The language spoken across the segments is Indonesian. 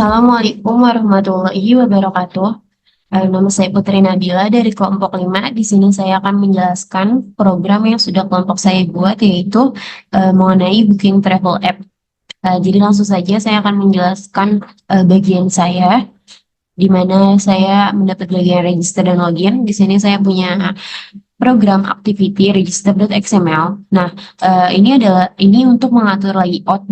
Assalamualaikum warahmatullahi wabarakatuh. Nama saya Putri Nabila dari kelompok 5. Di sini saya akan menjelaskan program yang sudah kelompok saya buat, yaitu mengenai booking travel app. Jadi langsung saja saya akan menjelaskan bagian saya, di mana saya mendapat bagian register dan login. Di sini saya punya program activity register.xml. Nah, ini untuk mengatur layout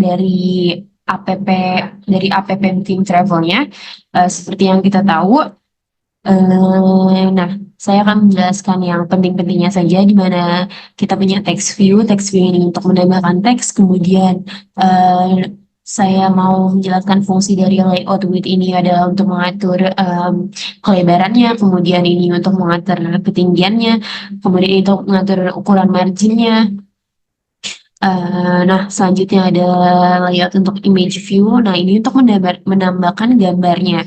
app app booking travelnya. Seperti yang kita tahu, nah, saya akan menjelaskan yang penting-pentingnya saja, di mana kita punya text view. Text view ini untuk menambahkan teks. Kemudian saya mau menjelaskan fungsi dari layout width ini adalah untuk mengatur kelebarannya. Kemudian ini untuk mengatur ketinggiannya. Kemudian ini untuk mengatur ukuran marginnya. Nah, selanjutnya ada layout untuk image view. Nah, ini untuk menambahkan gambarnya.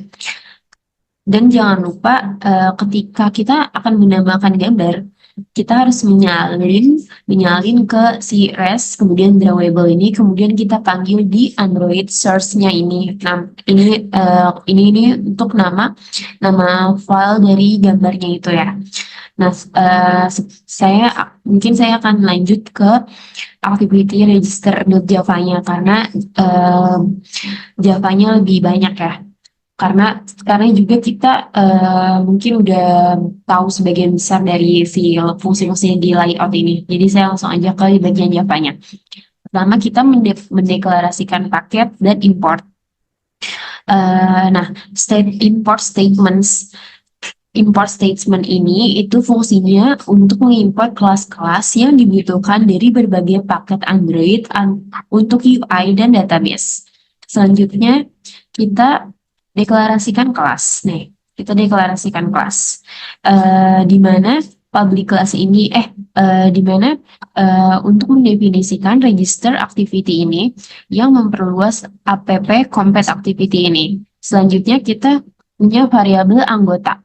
Dan jangan lupa ketika kita akan menambahkan gambar, kita harus menyalin ke si res, kemudian drawable ini, kemudian kita panggil di Android source-nya ini. Nah, ini untuk nama file dari gambarnya itu ya. Nah, mungkin saya akan lanjut ke activity register.java-nya karena Java-nya lebih banyak ya. Karena juga kita mungkin udah tahu sebagian besar dari si fungsi-fungsi di layout ini. Jadi saya langsung aja ke bagian Java-nya. Pertama kita mendeklarasikan paket dan import. Nah, import statement ini itu fungsinya untuk mengimport kelas-kelas yang dibutuhkan dari berbagai paket Android untuk UI dan database. Selanjutnya kita deklarasikan kelas. Nih, kita deklarasikan kelas. Di mana public class ini, di mana untuk mendefinisikan register activity ini yang memperluas app compat activity ini. Selanjutnya kita punya variabel anggota.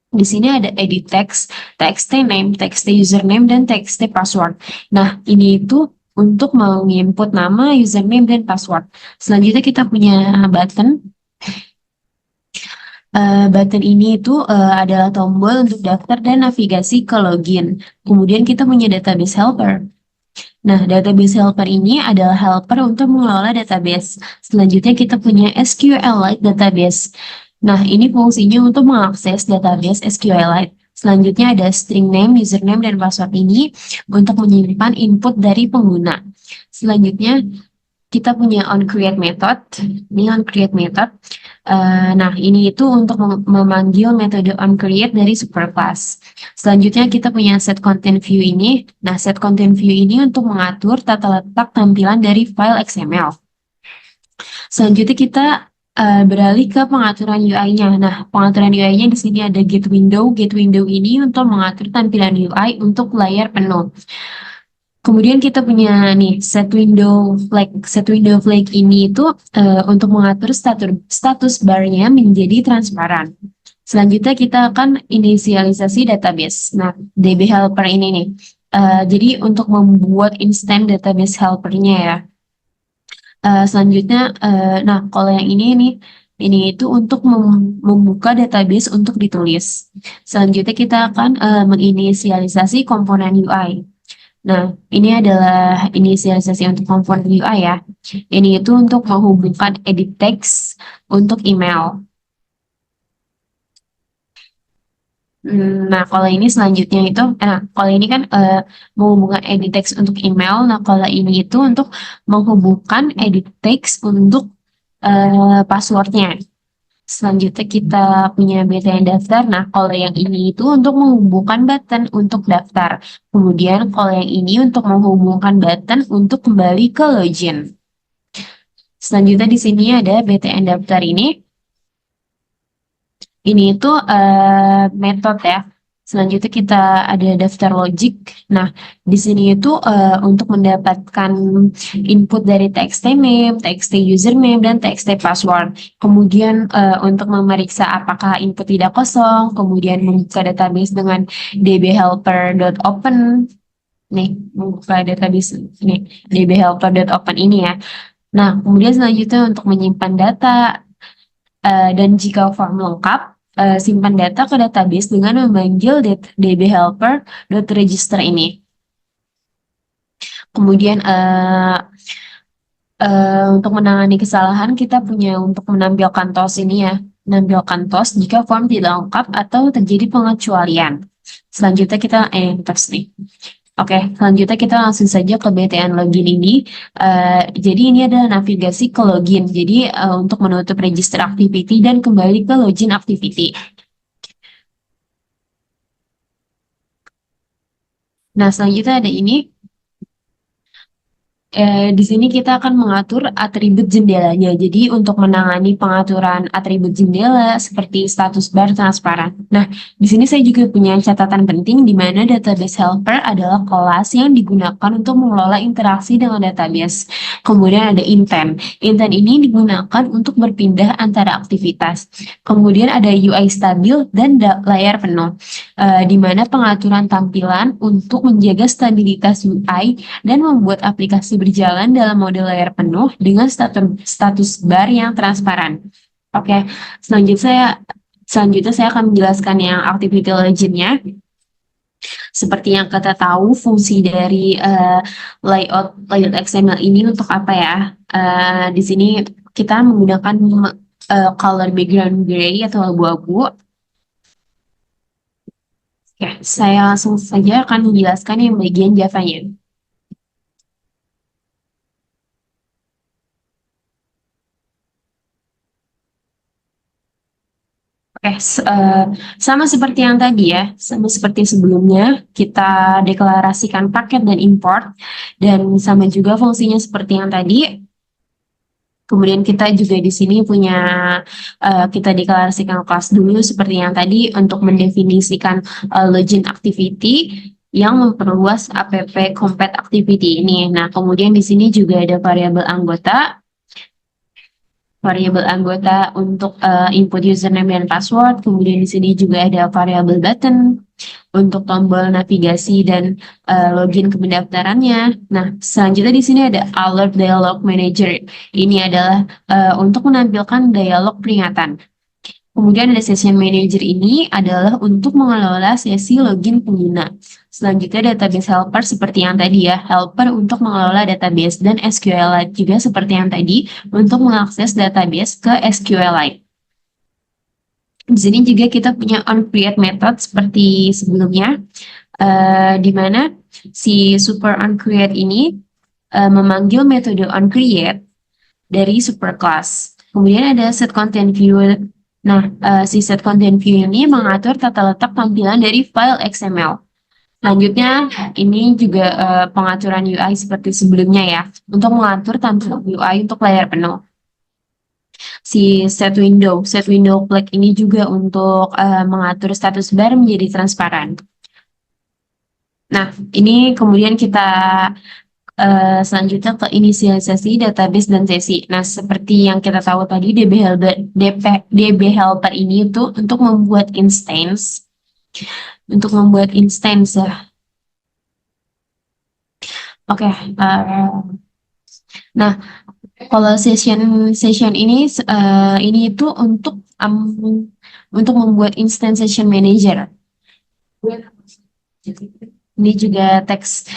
Di sini ada edit text, txt name, txt username, dan txt password. Nah, ini itu untuk menginput nama, username, dan password. Selanjutnya kita punya button. Button ini itu adalah tombol untuk daftar dan navigasi ke login. Kemudian kita punya database helper. Nah, database helper ini adalah helper untuk mengelola database. Selanjutnya kita punya SQLite database. Nah, ini fungsinya untuk mengakses database SQLite. Selanjutnya ada string name, username, dan password ini untuk menyimpan input dari pengguna. Selanjutnya kita punya onCreate method. Ini onCreate method. Nah, ini itu untuk memanggil metode onCreate dari superclass. Selanjutnya kita punya setContentView ini. Nah, setContentView ini untuk mengatur tata letak tampilan dari file XML. Selanjutnya kita beralih ke pengaturan UI-nya. Nah, pengaturan UI-nya di sini ada get window. Get window ini untuk mengatur tampilan UI untuk layar penuh. Kemudian kita punya nih set window flag. Set window flag ini itu untuk mengatur status barnya menjadi transparan. Selanjutnya kita akan inisialisasi database. Nah, DB helper ini nih. Jadi untuk membuat instant database helpernya ya. Selanjutnya, nah kalau yang ini nih, ini itu untuk membuka database untuk ditulis. Selanjutnya kita akan menginisialisasi komponen UI. Nah, ini adalah inisialisasi untuk komponen UI ya. Ini itu untuk menghubungkan edit text untuk email. Nah, kalau ini selanjutnya itu, kalau ini kan menghubungkan edit text untuk email. Nah, kalau ini itu untuk menghubungkan edit text untuk passwordnya. Selanjutnya kita punya BTN daftar. Nah, kalau yang ini itu untuk menghubungkan button untuk daftar. Kemudian kalau yang ini untuk menghubungkan button untuk kembali ke login. Selanjutnya di sini ada BTN daftar ini. Ini itu metode ya. Selanjutnya kita ada daftar logic. Nah, di sini itu untuk mendapatkan input dari txt name, txt username, dan txt password. Kemudian untuk memeriksa apakah input tidak kosong, kemudian membuka database dengan dbhelper.open. Nih, membuka database nih, dbhelper.open ini ya. Nah, kemudian selanjutnya untuk menyimpan data. Dan jika form lengkap, simpan data ke database dengan memanggil dbhelper.register ini. Kemudian untuk menangani kesalahan kita punya untuk menampilkan TOS ini ya, menampilkan TOS jika form tidak lengkap atau terjadi pengecualian. Selanjutnya kita TOS nih. Oke, selanjutnya kita langsung saja ke BTN login ini. Jadi ini adalah navigasi ke login. Jadi untuk menutup register activity dan kembali ke login activity. Nah, selanjutnya ada ini. Di sini kita akan mengatur atribut jendelanya. Jadi untuk menangani pengaturan atribut jendela seperti status bar transparan. Nah, di sini saya juga punya catatan penting di mana database helper adalah kelas yang digunakan untuk mengelola interaksi dengan database. Kemudian ada intent. Intent ini digunakan untuk berpindah antara aktivitas. Kemudian ada UI stabil dan layar penuh. Di mana pengaturan tampilan untuk menjaga stabilitas UI dan membuat aplikasi berjalan dalam mode layar penuh dengan status bar yang transparan. Oke, selanjutnya saya akan menjelaskan yang activity legend-nya. Seperti yang kita tahu, fungsi dari layout XML ini untuk apa ya? Di sini kita menggunakan color background gray atau abu-abu. Oke, saya langsung saja akan menjelaskan yang bagian Java-nya. Oke, sama seperti yang tadi ya, sama seperti sebelumnya, kita deklarasikan paket dan import, dan sama juga fungsinya seperti yang tadi. Kemudian kita juga di sini punya, kita deklarasikan kelas dulu seperti yang tadi untuk mendefinisikan login activity yang memperluas app compat activity ini. Nah, kemudian di sini juga ada variabel anggota untuk input username dan password. Kemudian di sini juga ada variabel button untuk tombol navigasi dan login ke pendaftarannya. Nah, selanjutnya di sini ada alert dialog manager. Ini adalah untuk menampilkan dialog peringatan. Kemudian ada session manager ini adalah untuk mengelola sesi login pengguna. Selanjutnya database helper seperti yang tadi ya, helper untuk mengelola database dan SQLite juga seperti yang tadi untuk mengakses database ke SQLite. Di sini juga kita punya onCreate method seperti sebelumnya, di mana si super onCreate ini memanggil metode onCreate dari superclass. Kemudian ada set content view. Nah, si set content view ini mengatur tata letak tampilan dari file XML. Selanjutnya, ini juga pengaturan UI seperti sebelumnya ya, untuk mengatur tampilan UI untuk layar penuh. Si set window flag ini juga untuk mengatur status bar menjadi transparan. Nah, ini kemudian kita selanjutnya ke inisialisasi database dan sesi. Nah, seperti yang kita tahu tadi, DB Helper ini itu untuk membuat instance. Untuk membuat instance ya. Oke. Nah, kalau session ini itu untuk membuat instance session manager. Ini juga text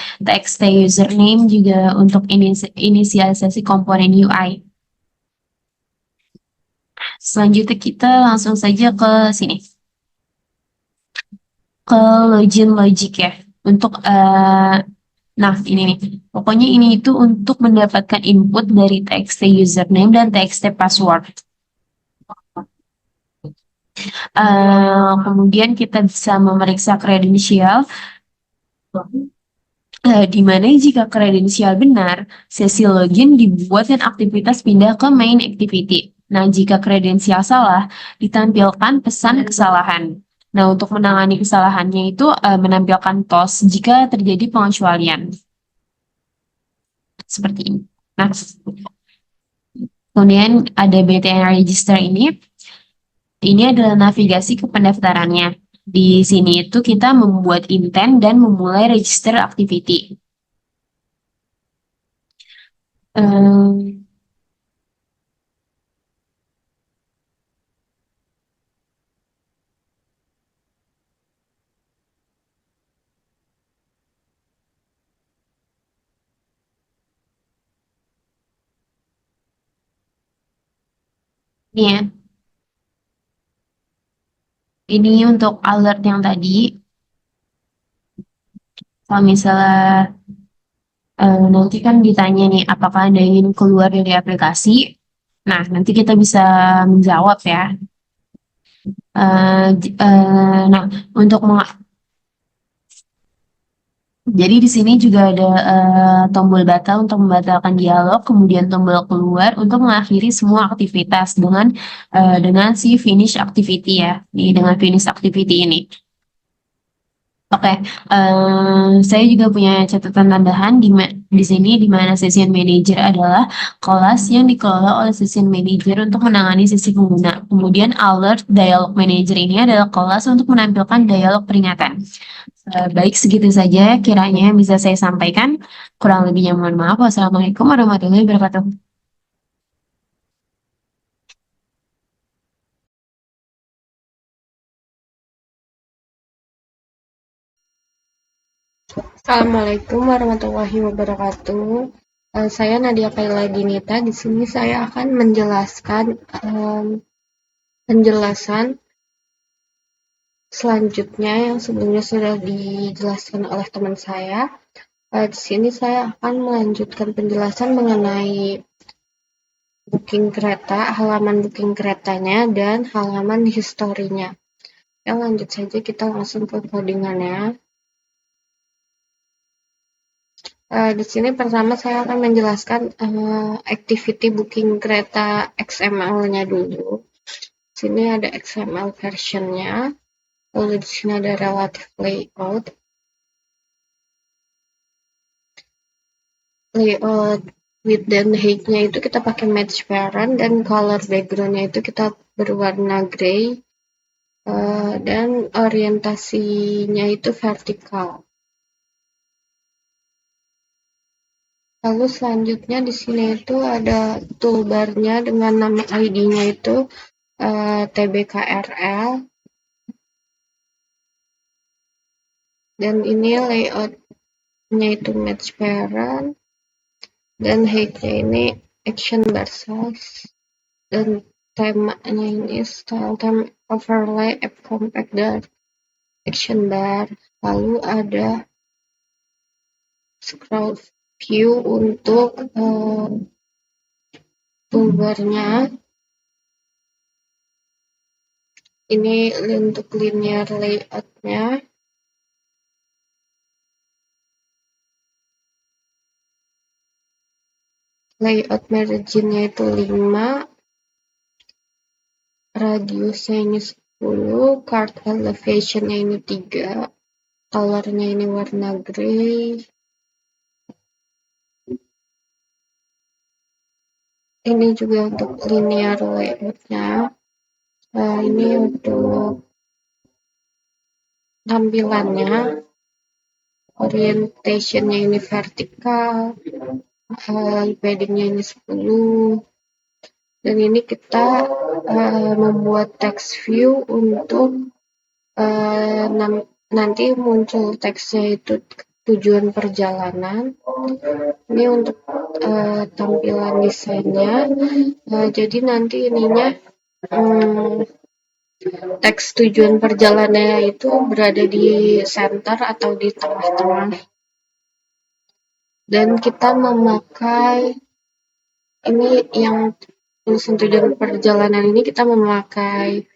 username juga untuk inisialisasi komponen UI. Selanjutnya kita langsung saja ke sini. Ke login logic ya. Untuk nah ini nih. Pokoknya ini itu untuk mendapatkan input dari txt username dan txt password. Kemudian kita bisa memeriksa kredensial. Di mana jika kredensial benar, sesi login dibuat dan aktivitas pindah ke main activity. Nah, jika kredensial salah, ditampilkan pesan kesalahan. Nah, untuk menangani kesalahannya itu menampilkan TOS jika terjadi pengecualian. Seperti ini. Nah, kemudian ada BTN register ini. Ini adalah navigasi ke pendaftarannya. Di sini itu kita membuat intent dan memulai register activity. Nih ya, ini untuk alert yang tadi, kalau misalnya nanti kan ditanya nih, apakah Anda ingin keluar dari aplikasi? Nah, nanti kita bisa menjawab ya. Nah, untuk jadi di sini juga ada tombol batal untuk membatalkan dialog, kemudian tombol keluar untuk mengakhiri semua aktivitas dengan si finish activity ya, dengan finish activity ini. Oke, saya juga punya catatan tambahan di sini di mana session manager adalah kelas yang dikelola oleh session manager untuk menangani sesi pengguna. Kemudian alert dialog manager ini adalah kelas untuk menampilkan dialog peringatan. Baik, segitu saja kiranya yang bisa saya sampaikan. Kurang lebihnya mohon maaf. Wassalamualaikum warahmatullahi wabarakatuh. Assalamualaikum warahmatullahi wabarakatuh. Saya Nadia Kaila Dinita. Di sini saya akan menjelaskan penjelasan selanjutnya yang sebelumnya sudah dijelaskan oleh teman saya. Di sini saya akan melanjutkan penjelasan mengenai booking kereta, halaman booking keretanya, dan halaman historinya. Ya, lanjut saja kita langsung ke codingannya. Di sini pertama saya akan menjelaskan activity booking kereta XML-nya dulu. Di sini ada XML version-nya, lalu di sini ada relative layout. Layout width dan height-nya itu kita pakai match parent, dan color background-nya itu kita berwarna gray, dan orientasinya itu vertikal. Lalu selanjutnya di sini itu ada toolbar-nya dengan nama ID-nya itu TBKRL, dan ini layout-nya itu match parent, dan height-nya ini action bar size, dan temanya ini style theme overlay app compact dan action bar. Lalu ada scroll view untuk toolbar-nya. Ini untuk linear layout-nya. Layout margin-nya itu 5, radiusnya ini 10, card elevation-nya ini 3, color-nya ini warna grey. Ini juga untuk linear layout-nya. Ini untuk tampilannya, orientation-nya ini vertikal, padding-nya ini 10, dan ini kita membuat text view untuk nanti muncul teksnya itu tujuan perjalanan. Ini untuk tampilan desainnya. Jadi nanti ininya teks tujuan perjalanannya itu berada di center atau di tengah-tengah. Dan kita memakai ini yang tulisan tujuan perjalanan ini kita memakai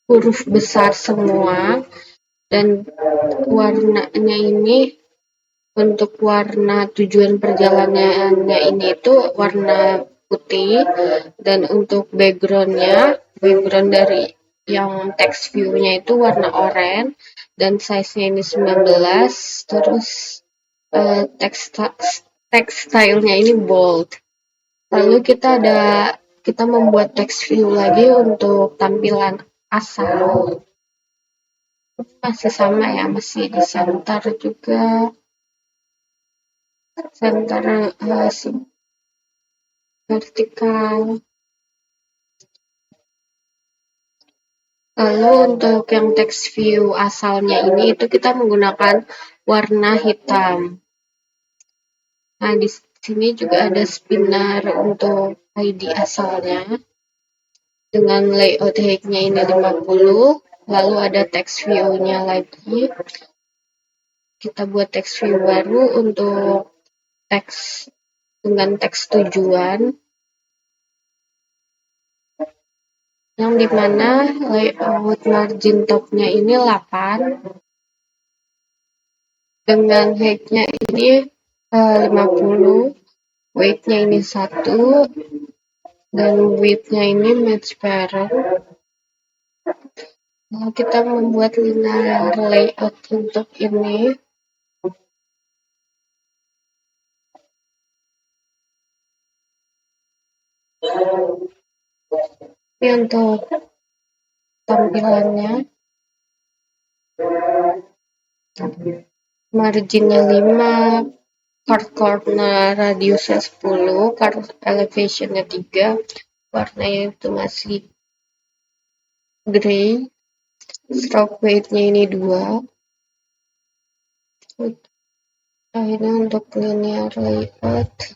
huruf besar semua, dan warnanya ini untuk warna tujuan perjalanannya ini itu warna putih, dan untuk background dari yang text view-nya itu warna oranye, dan size-nya ini 19, terus text style-nya ini bold. Lalu kita membuat text view lagi untuk tampilan asal. Masih sama ya, masih di center juga. Center vertikal. Lalu untuk yang text view asalnya ini itu kita menggunakan warna hitam. Nah, di sini juga ada spinner untuk ID asalnya dengan layout height-nya ini 50, lalu ada text view-nya lagi. Kita buat text view baru untuk teks dengan teks tujuan yang dimana layout margin top-nya ini 8 dengan height-nya ini 50, weight-nya ini 1, dan width-nya ini match parent. Lalu kita membuat linear layout untuk ini. Ini untuk tampilannya. Marginnya 5, card corner radiusnya 10, card elevationnya 3, warnanya itu masih gray, stroke weight-nya ini 2. Nah, ini untuk linear layout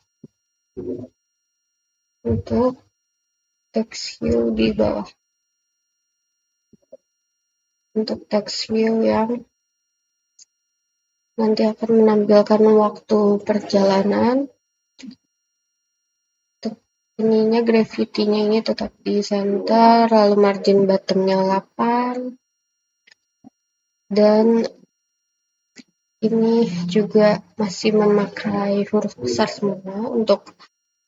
untuk text view di bawah. Untuk text view yang nanti akan menampilkan waktu perjalanan. Ininya gravity-nya ini tetap di center, lalu margin bottom-nya 8. Dan ini juga masih memakai huruf besar semua untuk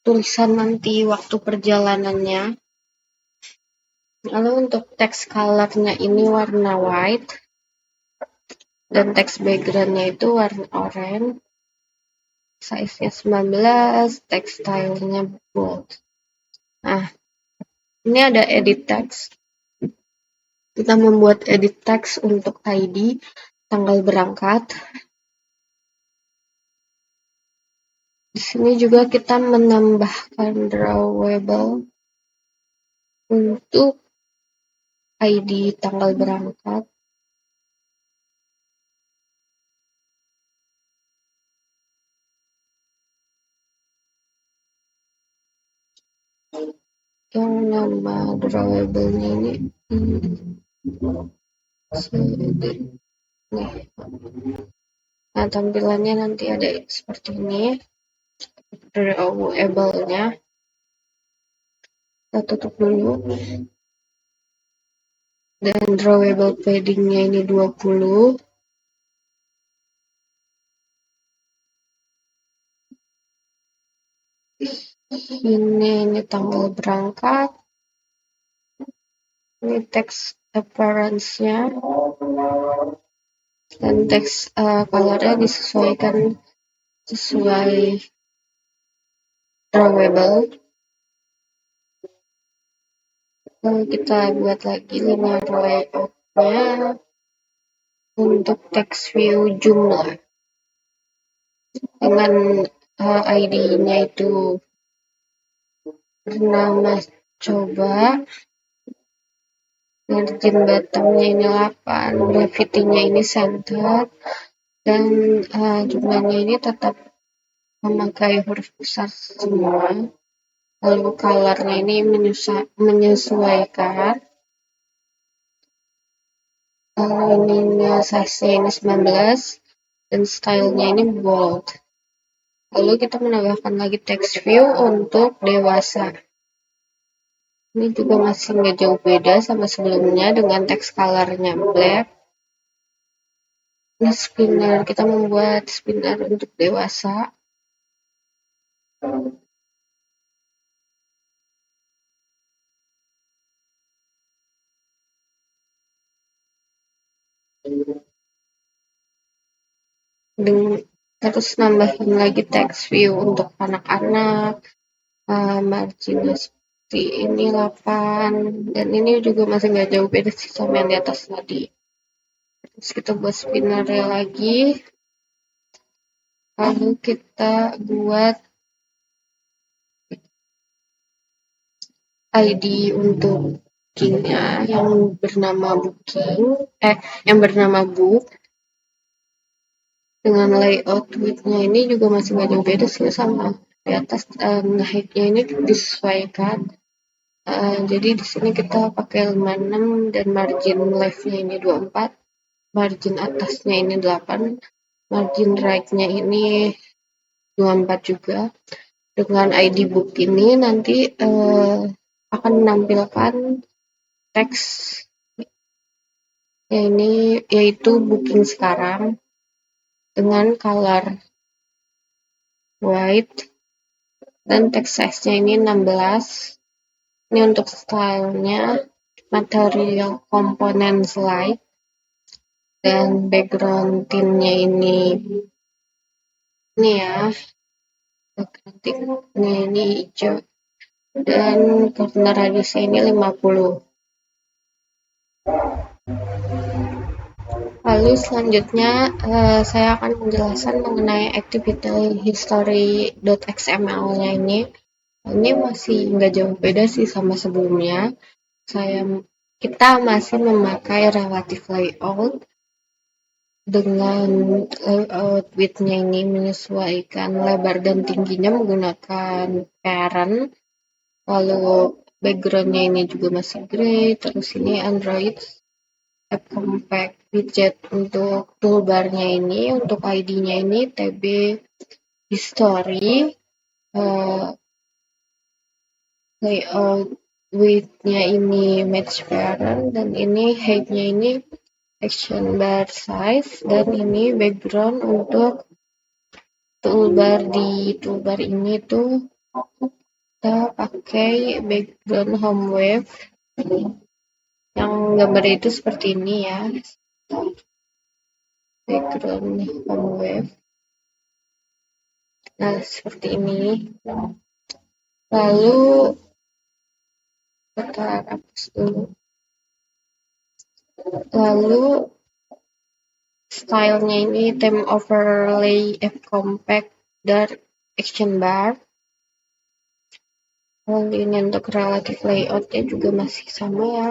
tulisan nanti waktu perjalanannya. Lalu untuk text color-nya ini warna white dan text background-nya itu warna orange. Size-nya 19, text style-nya bold. Nah, ini ada edit text. Kita membuat edit text untuk ID, tanggal berangkat. Di sini juga kita menambahkan drawable untuk ID tanggal berangkat. Yang nama drawable-nya ini nah, tampilannya nanti ada seperti ini. Drawable-nya kita tutup dulu. Dan drawable padding-nya ini 20. Ini tanggal berangkat. Ini text appearance-nya. Dan text color-nya disesuaikan sesuai drawable. Lalu kita buat lagi linear layout-nya untuk text view jumlah dengan ID-nya itu bernama coba, margin bottom-nya ini 8, gravity-nya ini center, dan jumlahnya ini tetap memakai huruf besar semua. Lalu color-nya ini menyesuaikan. Ininya size-nya ini 19 dan style-nya ini bold. Lalu kita menambahkan lagi text view untuk dewasa. Ini juga masih nggak jauh beda sama sebelumnya dengan text color-nya black. Ini spinner, kita membuat spinner untuk dewasa. Terus nambahin lagi text view untuk anak-anak, marginnya seperti ini 8, dan ini juga masih nggak jauh beda sih sama yang di atas tadi. Terus kita buat spinnernya lagi, lalu kita buat ID untuk bookingnya yang bernama book. Dengan layout width-nya ini juga masih nggak jauh beda sih sama di atas, height-nya ini disesuaikan. Jadi di sini kita pakai 56 dan margin left-nya ini 24, margin atasnya ini 8, margin right-nya ini 24 juga. Dengan ID book ini nanti akan menampilkan teks ini yaitu booking sekarang dengan color white dan text size-nya ini 16. Ini untuk stylenya material komponen slide dan background theme-nya ini ya background theme-nya ini hijau dan corner radiusnya ini 50. Lalu selanjutnya saya akan menjelaskan mengenai activity history.xml-nya ini. Ini masih nggak jauh beda sih sama sebelumnya. Kita masih memakai relative layout dengan layout width-nya ini menyesuaikan lebar dan tingginya menggunakan parent. Lalu background-nya ini juga masih gray. Terus ini Android App Compact widget untuk toolbar-nya ini, untuk ID-nya ini TB History, layout width-nya ini match parent, dan ini height-nya ini action bar size, dan ini background untuk toolbar. Di toolbar ini tuh kita pakai background home wave yang gambar itu seperti ini ya, background home wave. Nah, seperti ini. Lalu kita hapus dulu. Lalu stylenya ini theme overlay F compact dan action bar. Lalu ini untuk relative layoutnya juga masih sama ya,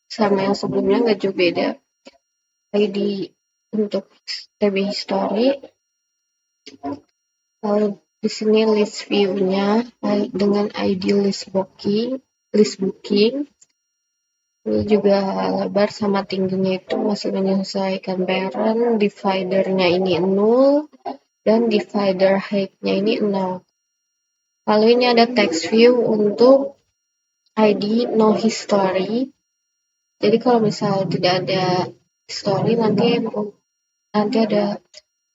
sama yang sebelumnya, nggak jauh beda. ID untuk TB history. Lalu di sini list view-nya dengan ID list booking. Ini juga lebar sama tingginya itu masih menyesuaikan parent, dividernya ini 0, dan divider height-nya ini 0. Lalu ini ada text view untuk ID no history. Jadi kalau misalnya tidak ada history, nanti ada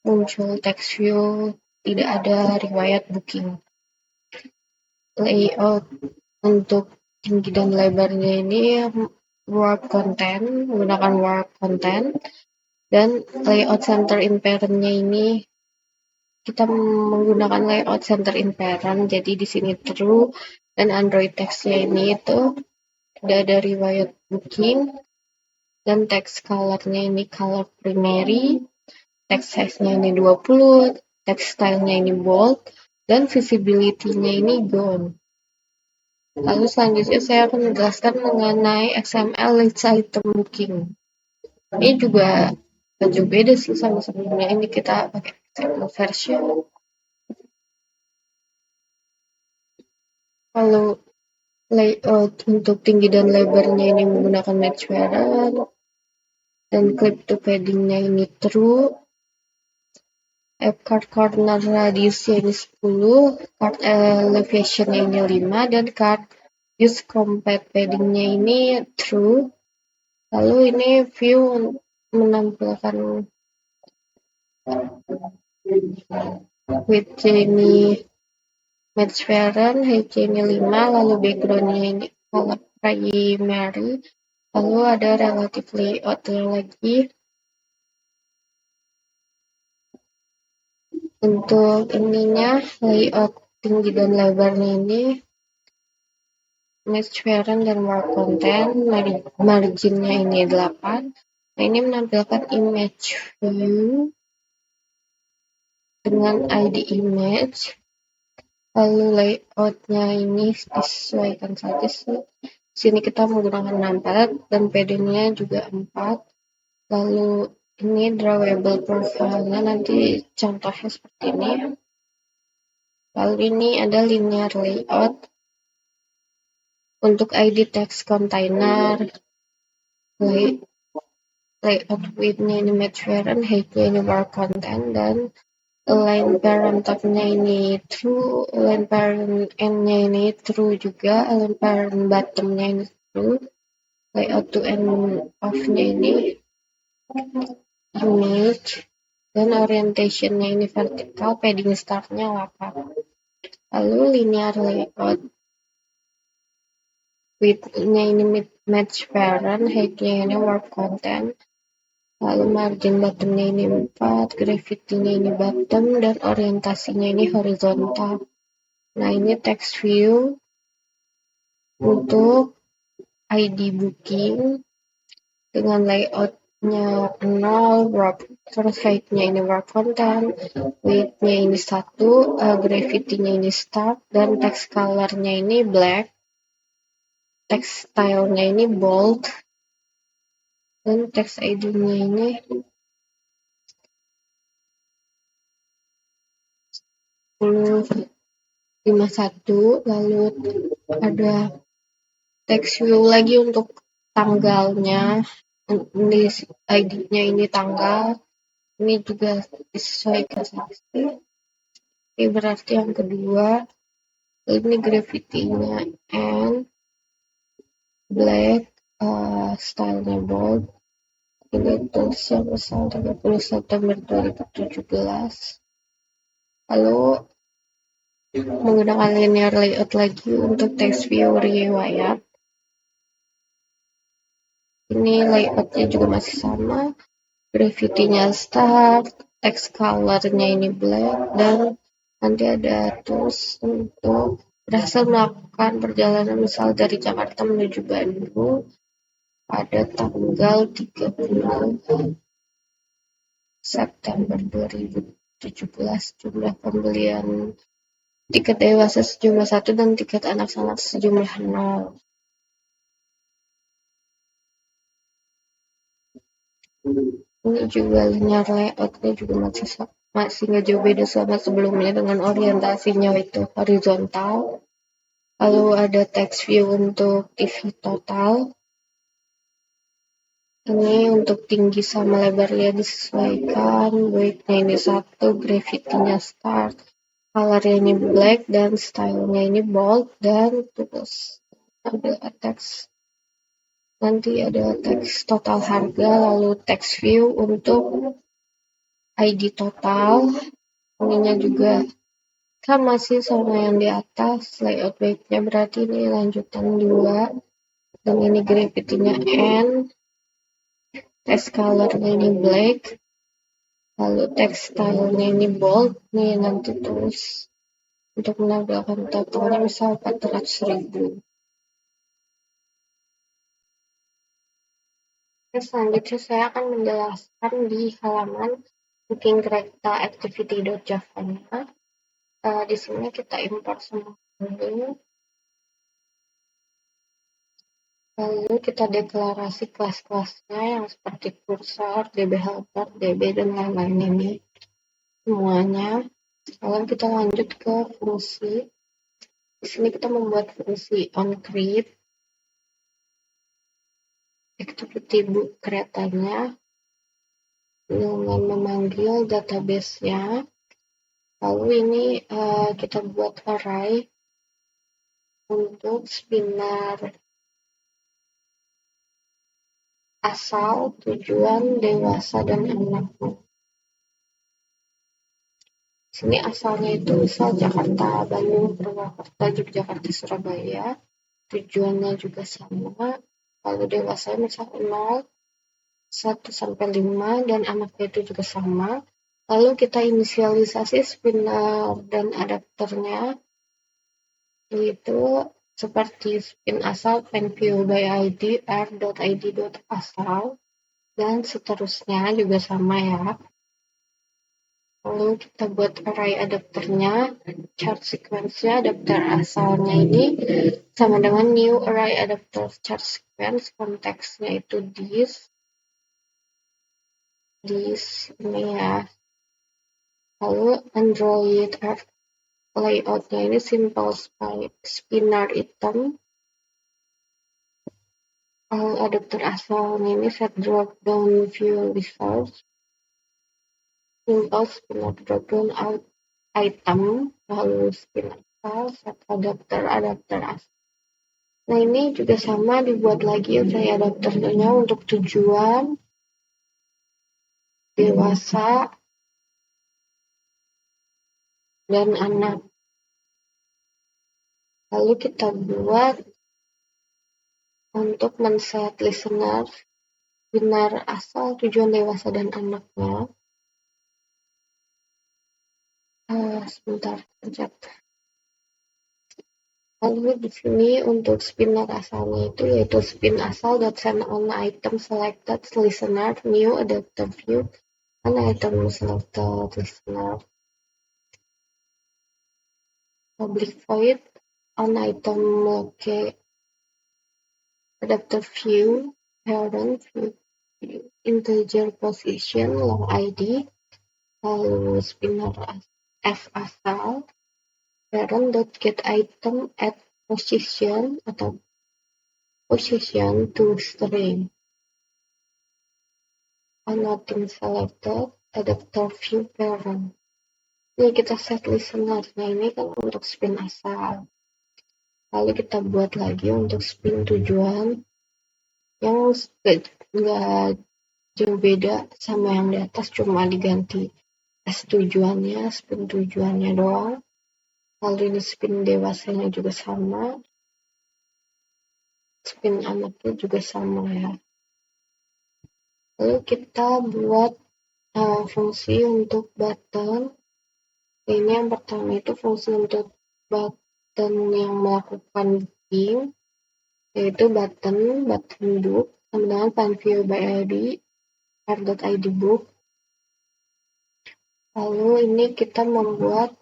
muncul text view tidak ada riwayat booking. Layout untuk tinggi dan lebarnya ini work content, menggunakan work content, dan layout center in parent-nya ini kita menggunakan layout center in parent, jadi di sini true, dan Android text-nya ini itu tidak ada riwayat booking, dan text color-nya ini color primary, text size-nya ini 20, text style-nya ini bold, dan visibility-nya ini gone. Lalu selanjutnya saya akan menjelaskan mengenai XML list item booking. Ini juga jauh beda sih sama sebelumnya. Ini kita pakai XML version. Lalu layout untuk tinggi dan lebarnya ini menggunakan match parent, dan clip to padding-nya ini true. Card corner radiusnya ini 10, card elevation-nya ini 5, dan card use compact padding-nya ini true. Lalu ini view menampilkan width ini match parent, height ini 5, lalu background-nya ini color primary, lalu ada relative layout lagi. Untuk ininya layout tinggi dan lebarnya ini match parent dan work content, marginnya ini 8. Nah, ini menampilkan image view dengan ID image. Lalu layoutnya ini disesuaikan saja sih. Sini kita menggunakan 64 dan PD-nya juga 4. Lalu Ini drawable profile-nya nanti contohnya seperti ini. Lalu ini ada linear layout untuk ID text container, layout width-nya ini match parent, height-nya ini var content, dan align parent top-nya ini true, align parent end-nya ini true juga, align parent bottom-nya ini true, layout to end of-nya ini unique, dan orientation-nya ini vertical, padding start-nya 8. Lalu linear layout, width-nya ini match parent, height-nya ini var content, lalu margin bottom-nya ini 4, gravity-nya ini bottom, dan orientasinya ini horizontal. Nah, ini text view untuk ID booking dengan layout-nya 0, terus height-nya ini wrap content, width-nya ini 1, gravity-nya ini start, dan text color-nya ini black, text style-nya ini bold, dan text ID-nya ini 51, lalu ada text view lagi untuk tanggalnya, ini ID-nya ini tanggal, ini juga disesuaikan saja. Ini berarti yang kedua, ini gravity-nya N, black, style-nya bold. Ini tulisnya misal 30 September 2017. Lalu menggunakan linear layout lagi untuk text view riwayat. Ini layoutnya juga masih sama. Gravity-nya start, text color-nya ini black, dan nanti ada tools untuk berhasil melakukan perjalanan misal dari Jakarta menuju Bandung pada tanggal 30 September 2017. Jumlah pembelian tiket dewasa sejumlah 1 dan tiket anak-anak sejumlah 0. Ini juga linear layout-nya juga masih nggak jauh beda sama sebelumnya dengan orientasinya itu horizontal. Lalu ada text view untuk TV total. Ini untuk tinggi sama lebarnya disesuaikan, weight-nya ini 1, gravity-nya start, color-nya ini black, dan style-nya ini bold, dan terus ada text. Nanti ada teks total harga, lalu text view untuk ID total. Ininya juga kan masih sama yang di atas, layout weight-nya berarti ini lanjutan 2. Dan ini gravity-nya N, text color-nya ini black, lalu text style-nya ini bold. Nih nanti tulis untuk menambahkan totalnya misal 400.000. Selanjutnya saya akan menjelaskan di halaman booking kereta activity.java-nya. Di sini kita import semua dulu. Lalu kita deklarasi kelas-kelasnya yang seperti cursor, DB helper, DB, dan lain-lain ini. Semuanya. Lalu kita lanjut ke fungsi. Di sini kita membuat fungsi onCreate, activity book keretanya, dengan memanggil database-nya. Lalu ini kita buat array untuk spinner asal, tujuan, dewasa, dan anak. Sini asalnya itu misal Jakarta, Bandung, Purwakarta, Yogyakarta, Surabaya. Tujuannya juga sama. Lalu dewasanya misal 0, 1 sampai 5, dan anaknya itu juga sama. Lalu kita inisialisasi spinner dan adapternya, yaitu seperti spin asal view by id, r.id.asal, dan seterusnya juga sama ya. Lalu kita buat array adapternya, chart sequence-nya, adapter asalnya ini sama dengan new array adapter chart sequence, konteksnya itu this. di sini ya. Lalu Android layoutnya ini simple spinner item. Lalu adapter asalnya ini set drop down view results. Simple spinner drop down out item. Lalu spin asal set adapter asal. Nah ini juga sama dibuat lagi saya adapternya untuk tujuan dewasa dan anak. Lalu kita buat untuk men-set listener benar asal tujuan dewasa dan anaknya. Sebentar, pencet. Lalu di sini untuk spinner asalnya itu yaitu spin asal send on item selected listener new adapter view on item selected listener public void on item locate adapter view parent view integer position long id. Lalu spinner f asal parent.get item at position atau position to string on nothing selected adapter view parent. Ini kita set listener. Nah ini kan untuk spin asal. Lalu kita buat lagi untuk spin tujuan yang nggak jauh beda sama yang di atas, cuma diganti S tujuannya, spin tujuannya doang. Lalu ini spin dewasanya juga sama, spin anaknya juga sama ya. Lalu kita buat fungsi untuk button. Ini yang pertama itu fungsi untuk button yang melakukan booking, yaitu button book sama dengan find view by ID r.id book. Lalu ini kita membuat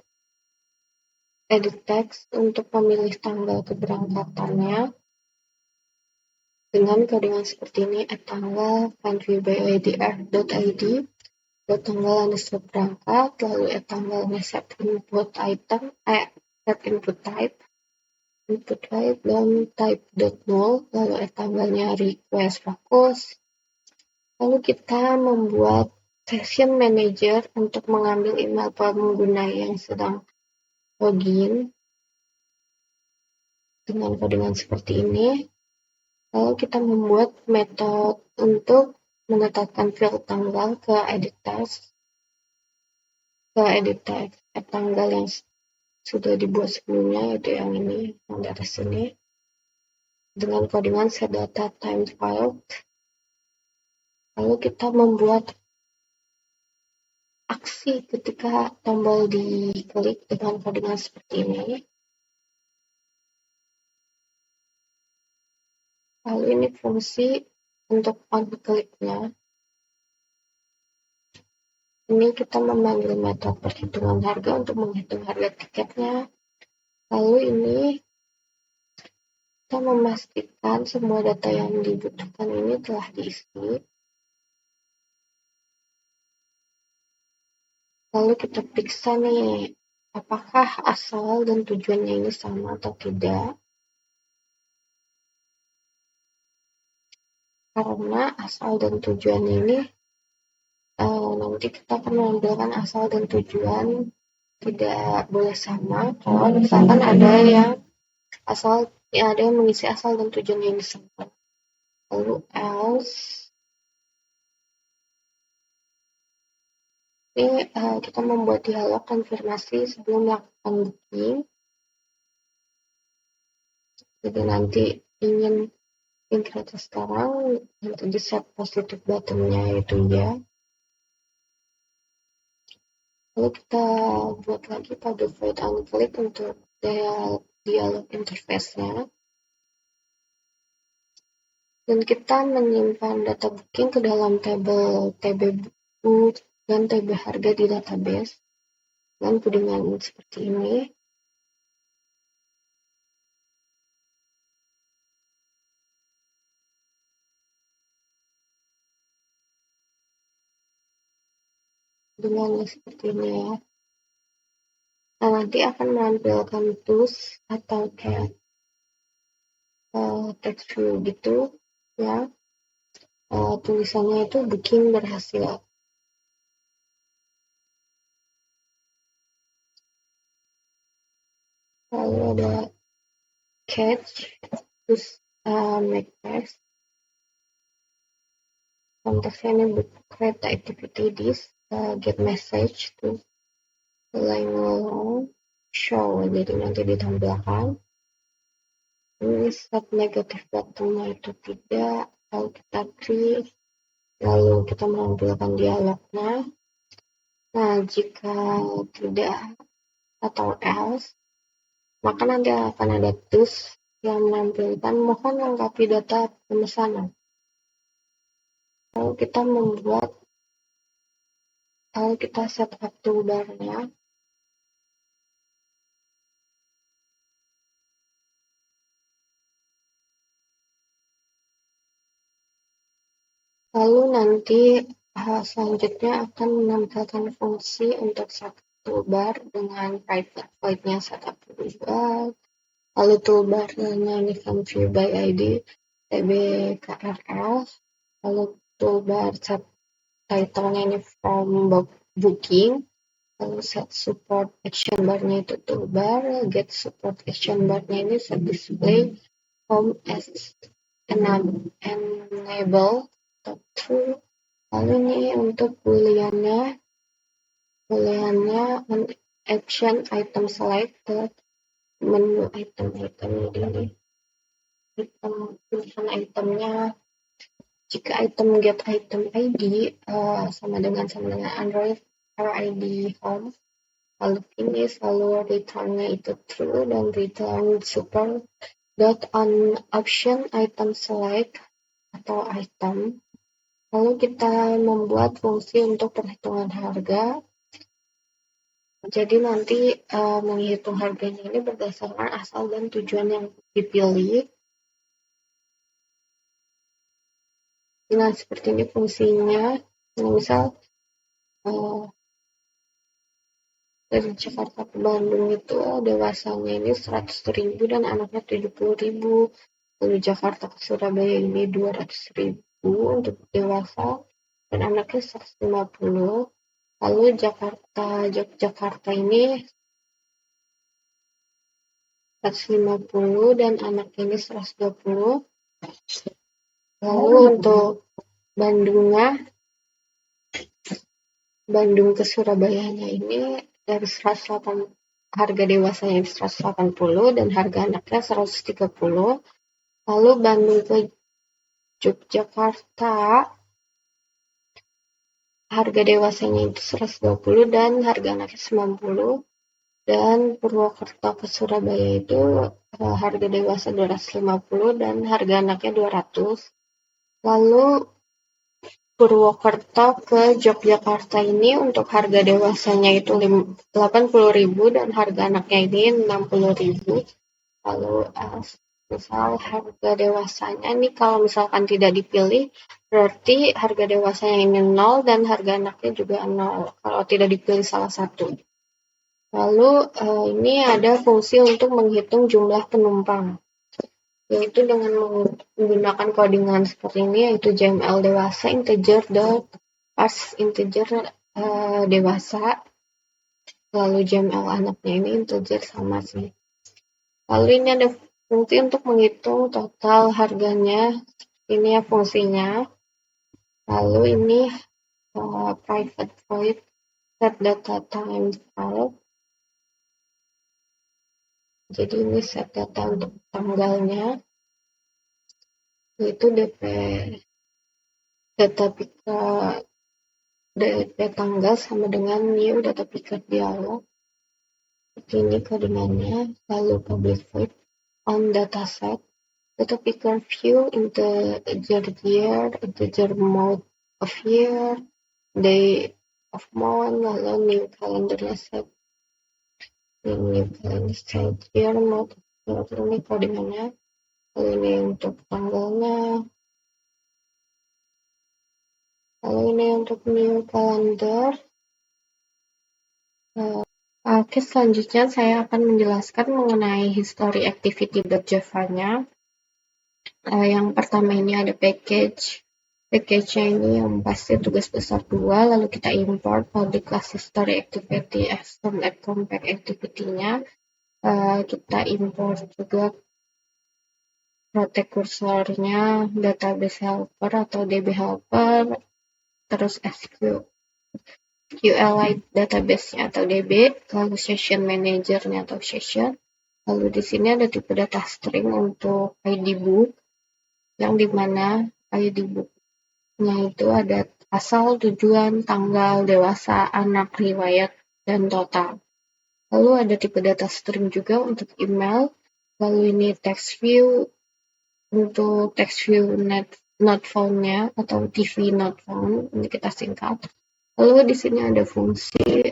edit text untuk memilih tanggal keberangkatannya dengan codingan seperti ini tanggal find view by ID r.id tanggal underscore berangkat, lalu tanggalnya set input item set input type dan type.null, lalu tanggalnya request fokus. Lalu kita membuat session manager untuk mengambil email pengguna yang sedang login dengan codingan seperti ini. Lalu kita membuat metode untuk menetapkan field tanggal ke edit text tanggal yang sudah dibuat sebelumnya, yaitu yang ini, yang di atas ini, dengan codingan set data time file. Lalu kita membuat aksi ketika tombol diklik dengan codingan seperti ini. Lalu ini fungsi untuk on kliknya. Ini kita memanggil metode perhitungan harga untuk menghitung harga tiketnya. Lalu ini kita memastikan semua data yang dibutuhkan ini telah diisi. Lalu kita periksa nih, apakah asal dan tujuannya ini sama atau tidak. Karena asal dan tujuan ini nanti kita akan mengambilkan asal dan tujuan tidak boleh sama. Kalau misalkan ada yang mengisi asal dan tujuan yang sama. Lalu else ini kita membuat dialog konfirmasi sebelum melakukan booking. Jadi nanti ingin kereta sekarang, nanti di set positif buttonnya itu ya. Lalu kita buat lagi pada void unclick untuk dialog interface-nya. Dan kita menyimpan data booking ke dalam tabel TB book dan TB harga di database dengan codingan seperti ini. dengan seperti ini ya. Nah, nanti akan menampilkan tools atau kayak text view gitu ya. Tulisannya itu booking berhasil. Lalu ada catch, terus make text. Konteksnya ini book create activity this, get message to line along, show, jadi nanti ditampilkan. Ini set negatif buttonnya itu tidak, lalu kita create, lalu kita menampilkan dialognya. Nah, jika tidak atau else, maka nanti akan ada tools yang menampilkan mohon lengkapi data pemesanan. Lalu kita membuat, lalu kita setup toolbar-nya. Lalu nanti selanjutnya akan menampilkan fungsi untuk satu toolbar dengan private void-nya setup toolbar. Lalu toolbar-nya ini kan view by ID, tbkrl. Lalu toolbar set title-nya ini from booking. Lalu set support action bar-nya itu toolbar. Get support action bar-nya ini set display home as enable true. Lalu ini untuk booleannya on action item select ke menu item ini tulisan itemnya. Jika item get item ID sama dengan Android RID home. Lalu finish, lalu return-nya itu true dan return super dot on option item select atau item. Lalu kita membuat fungsi untuk perhitungan harga. Jadi nanti menghitung harganya ini berdasarkan asal dan tujuan yang dipilih. Nah, seperti ini fungsinya. Nah, misal dari Jakarta ke Bandung itu dewasanya ini 100.000 dan anaknya 70.000. Lalu Jakarta ke Surabaya ini 200.000 untuk dewasa dan anaknya 150. Lalu Yogyakarta ini 150 dan anaknya ini 120. Lalu untuk Bandung ke Surabayanya ini dari 108, harga dewasanya 180 dan harga anaknya 130. Lalu Bandung ke Yogyakarta harga dewasanya itu 120 dan harga anaknya 90. Dan Purwokerto ke Surabaya itu harga dewasa 250 dan harga anaknya 200. Lalu Purwokerto ke Yogyakarta ini untuk harga dewasanya itu 80.000 dan harga anaknya ini 60.000. Lalu misal harga dewasanya ini kalau misalkan tidak dipilih berarti harga dewasanya ini 0 dan harga anaknya juga 0 kalau tidak dipilih salah satu. Lalu ini ada fungsi untuk menghitung jumlah penumpang, yaitu dengan menggunakan codingan seperti ini, yaitu JML dewasa integer dot parse integer dewasa, lalu JML anaknya ini integer sama sih. Lalu ini ada fungsi untuk menghitung total harganya, ini ya fungsinya. Lalu ini private void set data times 5. Jadi ini set data untuk tanggalnya, yaitu data tanggal sama dengan new data picker dialog. Seperti ini codingannya. Lalu public void on dataset, data picker view integer year, integer mode of year, day of month, lalu new calendarnya set new calendar set year mode. Lalu ini codingannya. Lalu ini untuk tanggalnya. Lalu ini untuk new calendar. Oke, selanjutnya saya akan menjelaskan mengenai history activity.java-nya. Yang pertama ini ada package. Package-nya ini yang pasti tugas besar 2, lalu kita import public class history activity from add compact activity-nya. Kita import juga protect kursornya, database helper atau DB helper, terus SQLite database-nya atau DB, lalu session manager-nya atau session. Lalu di sini ada tipe data string untuk ID book, yang dimana ID book-nya itu ada asal, tujuan, tanggal, dewasa, anak, riwayat, dan total. Lalu ada tipe data string juga untuk email, lalu ini text view, untuk text view not found-nya atau TV not found, ini kita singkat. Lalu di sini ada fungsi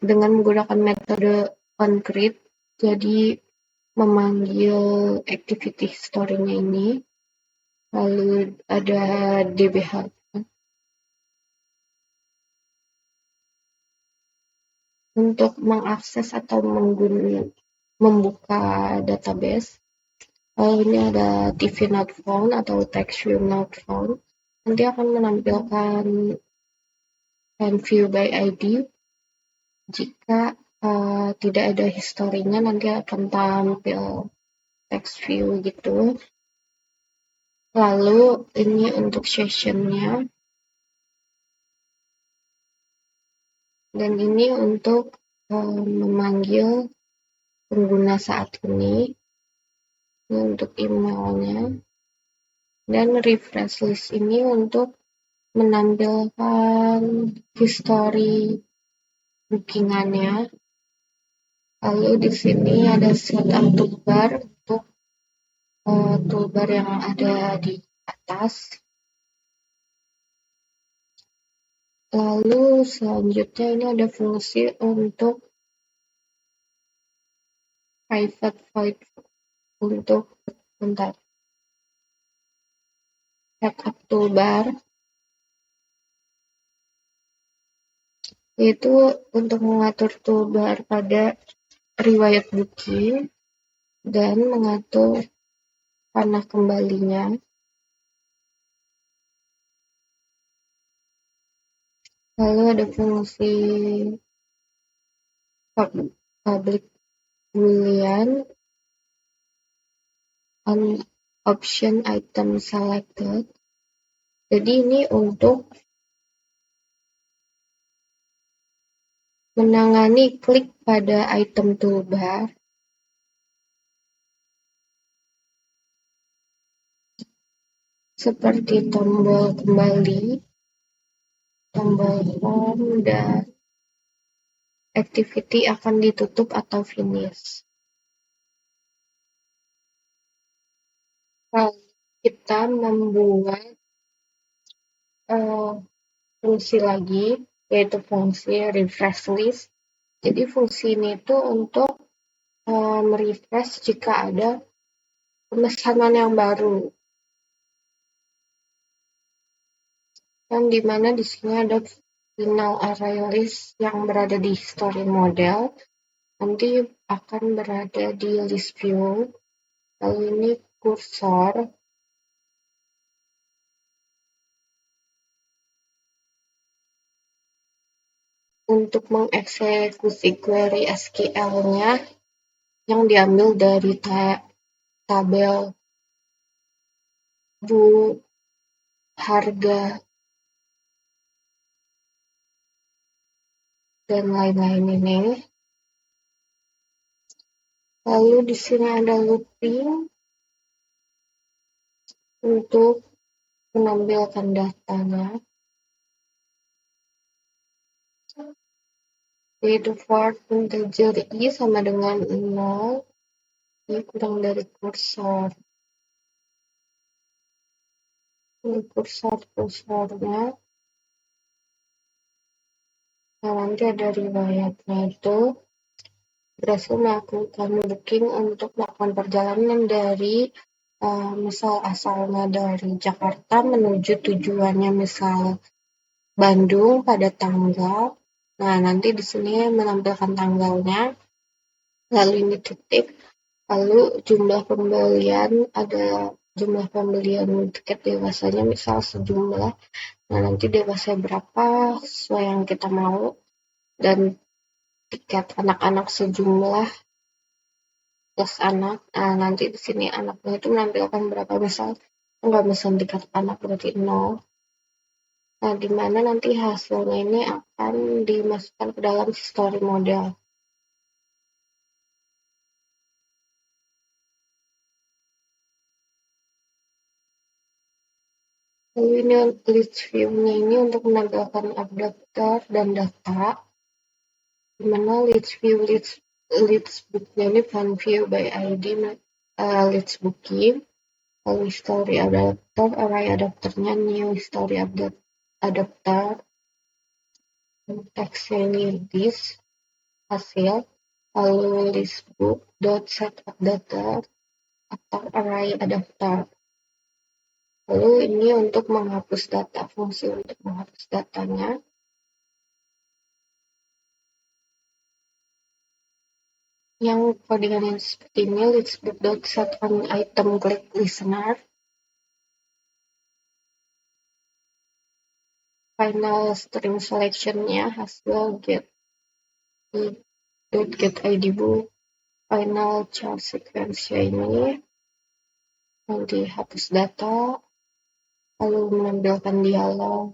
dengan menggunakan metode onCreate, jadi memanggil activity story-nya ini. Lalu ada dbh. Untuk mengakses atau membuka database, lalu ini ada TV not found atau text view not found. Nanti akan menampilkan and view by ID. Jika tidak ada historinya, nanti akan tampil text view gitu. Lalu ini untuk session-nya. Dan ini untuk memanggil pengguna saat ini. Ini untuk emailnya. Dan refresh list ini untuk menampilkan history bookingannya. Lalu di sini ada setup toolbar untuk toolbar yang ada di atas. Lalu selanjutnya ini ada fungsi untuk private void untuk backup toolbar, yaitu untuk mengatur toolbar pada riwayat booking dan mengatur panah kembalinya. Lalu ada fungsi public boolean on option item selected. Jadi ini untuk menangani klik pada item toolbar seperti tombol kembali, tombol home, dan activity akan ditutup atau finish. Lalu kita membuat fungsi lagi, yaitu fungsi refresh list. Jadi fungsi ini itu untuk merefresh jika ada pemesanan yang baru. Yang dimana di sini ada final array list yang berada di history model, nanti akan berada di list view. Lalu ini kursor. Untuk mengeksekusi query SQL-nya yang diambil dari tabel book, harga, dan lain-lain ini. Lalu di sini ada looping untuk menampilkan datanya, yaitu for integer i sama dengan 0, i kurang dari kursor. Ini kursornya. Nah, nanti ada riwayatnya itu berhasil melakukan booking untuk melakukan perjalanan dari misal asalnya dari Jakarta menuju tujuannya misal Bandung pada tanggal Nah, nanti di sini menampilkan tanggalnya, lalu ini titik, lalu jumlah pembelian, ada jumlah pembelian tiket dewasanya misal sejumlah. Nah, nanti dewasa berapa sesuai yang kita mau, dan tiket anak-anak sejumlah plus anak. Nah, nanti di sini anaknya itu menampilkan berapa, misal nggak mesen tiket anak berarti 0. Nah, di mana nanti hasilnya ini akan dimasukkan ke dalam story model. Lalu ini list view-nya ini untuk menampilkan update dan data, di mana list view list book-nya ini find view by ID list booking, lalu story adapter, array adapternya new story update adapter, text-nya ini list hasil, lalu list book dot set updater atau array adapter. Lalu ini untuk menghapus data, fungsi untuk menghapus datanya. Yang codingannya seperti ini, listbook.set on item click listener. Final string selection-nya hasil get ID book. Final char sequence-nya ini nanti hapus data, lalu menampilkan dialog.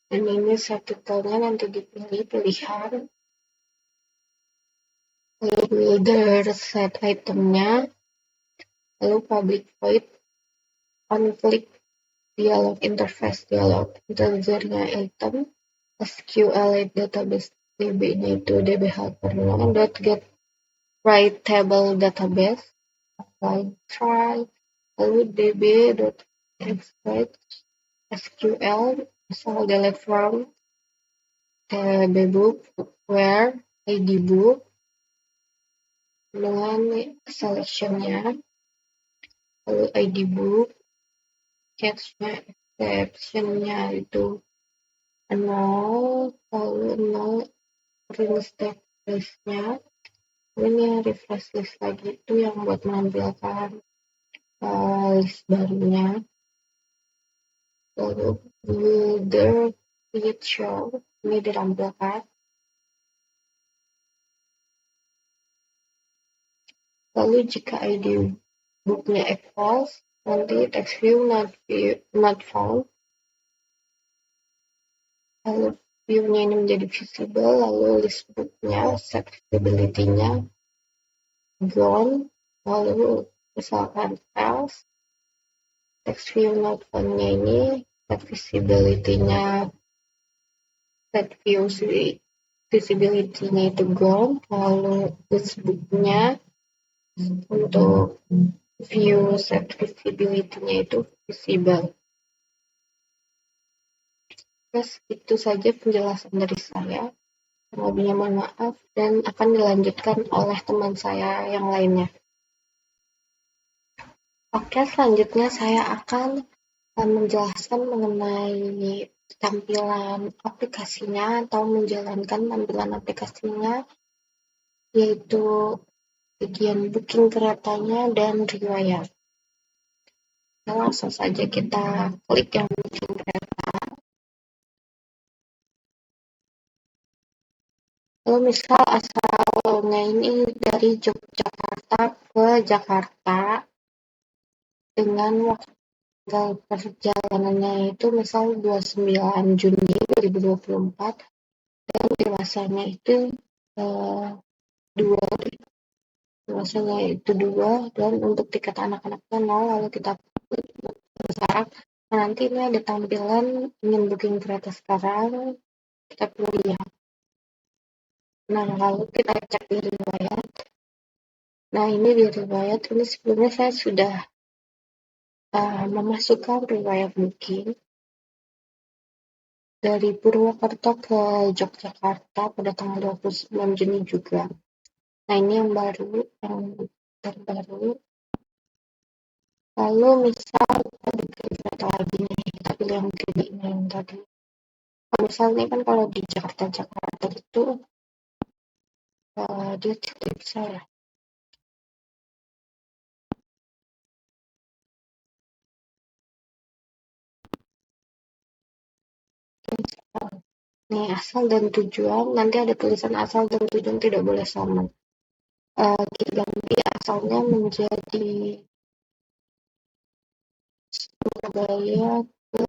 Dan ini subtitle-nya nanti dipilih pilihan. Lalu builder set item-nya, lalu public void on click dialog interface dialog integernya item, SQLite database DB-nya itu DB helper.get write table database, apply try, lalu db.exploit SQL, misal delete from DB book where ID book dengan selection-nya, lalu ID book, catch-nya, exception-nya itu 0, lalu 0 ring stack list-nya. Ini refresh list lagi itu yang buat menampilkan list barunya. Lalu builder create show ini ditampilkan. Lalu jika ID booknya equals, nanti text view not found. Lalu view-nya ini menjadi visible, lalu list booknya set visibility-nya gone, lalu misalkan else, text view not found-nya ini set visibility-nya itu gone, lalu list book-nya untuk view set visibility-nya itu visible. Terus itu saja penjelasan dari saya. Lebihnya mohon maaf dan akan dilanjutkan oleh teman saya yang lainnya. Oke, selanjutnya saya akan menjelaskan mengenai tampilan aplikasinya atau menjalankan tampilan aplikasinya, yaitu bagian booking keretanya dan riwayat. Nah, langsung saja kita klik yang booking kereta. Lalu misal asalnya ini dari Yogyakarta ke Jakarta dengan waktu perjalanannya itu misal 29 Juni 2024 dan dewasanya itu 2 dewasanya itu 2 dan untuk tiket anak-anaknya 0, lalu kita sekarang. Nah, nanti ini ada tampilan ingin booking kereta sekarang, kita pilih lihat. Nah, lalu kita cek di riwayat. Nah, ini di riwayat ini sebelumnya saya sudah memasukkan riwayat booking dari Purwokerto ke Yogyakarta pada tanggal 29 Juni juga. Nah, ini yang baru, yang terbaru. Lalu misal kita booking kereta lagi nih, kita pilih yang 3D yang tadi. Misalnya kan kalau di Jakarta itu dia tidak bisa ya. Nih asal dan tujuan, nanti ada tulisan asal dan tujuan tidak boleh sama. Kita ganti asalnya menjadi Surabaya ke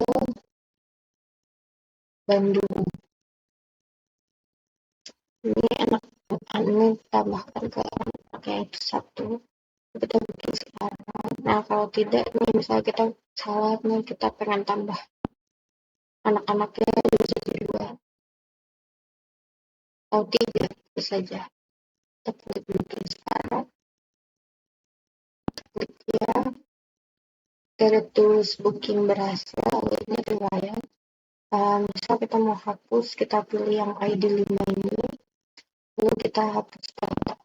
Bandung. Ini enak, ini tambahkan ke pakai itu satu. Kita bikin sekarang. Nah kalau tidak, nih misalnya kita salah nih, kita pengen tambah anak-anaknya jadi dua atau tiga, itu saja. Kita klik bikin sekarang, klik ya, kita tulis booking berhasil, lalu ini riwayat. Misal kita mau hapus, kita pilih yang ID 5 ini, lalu kita hapus data.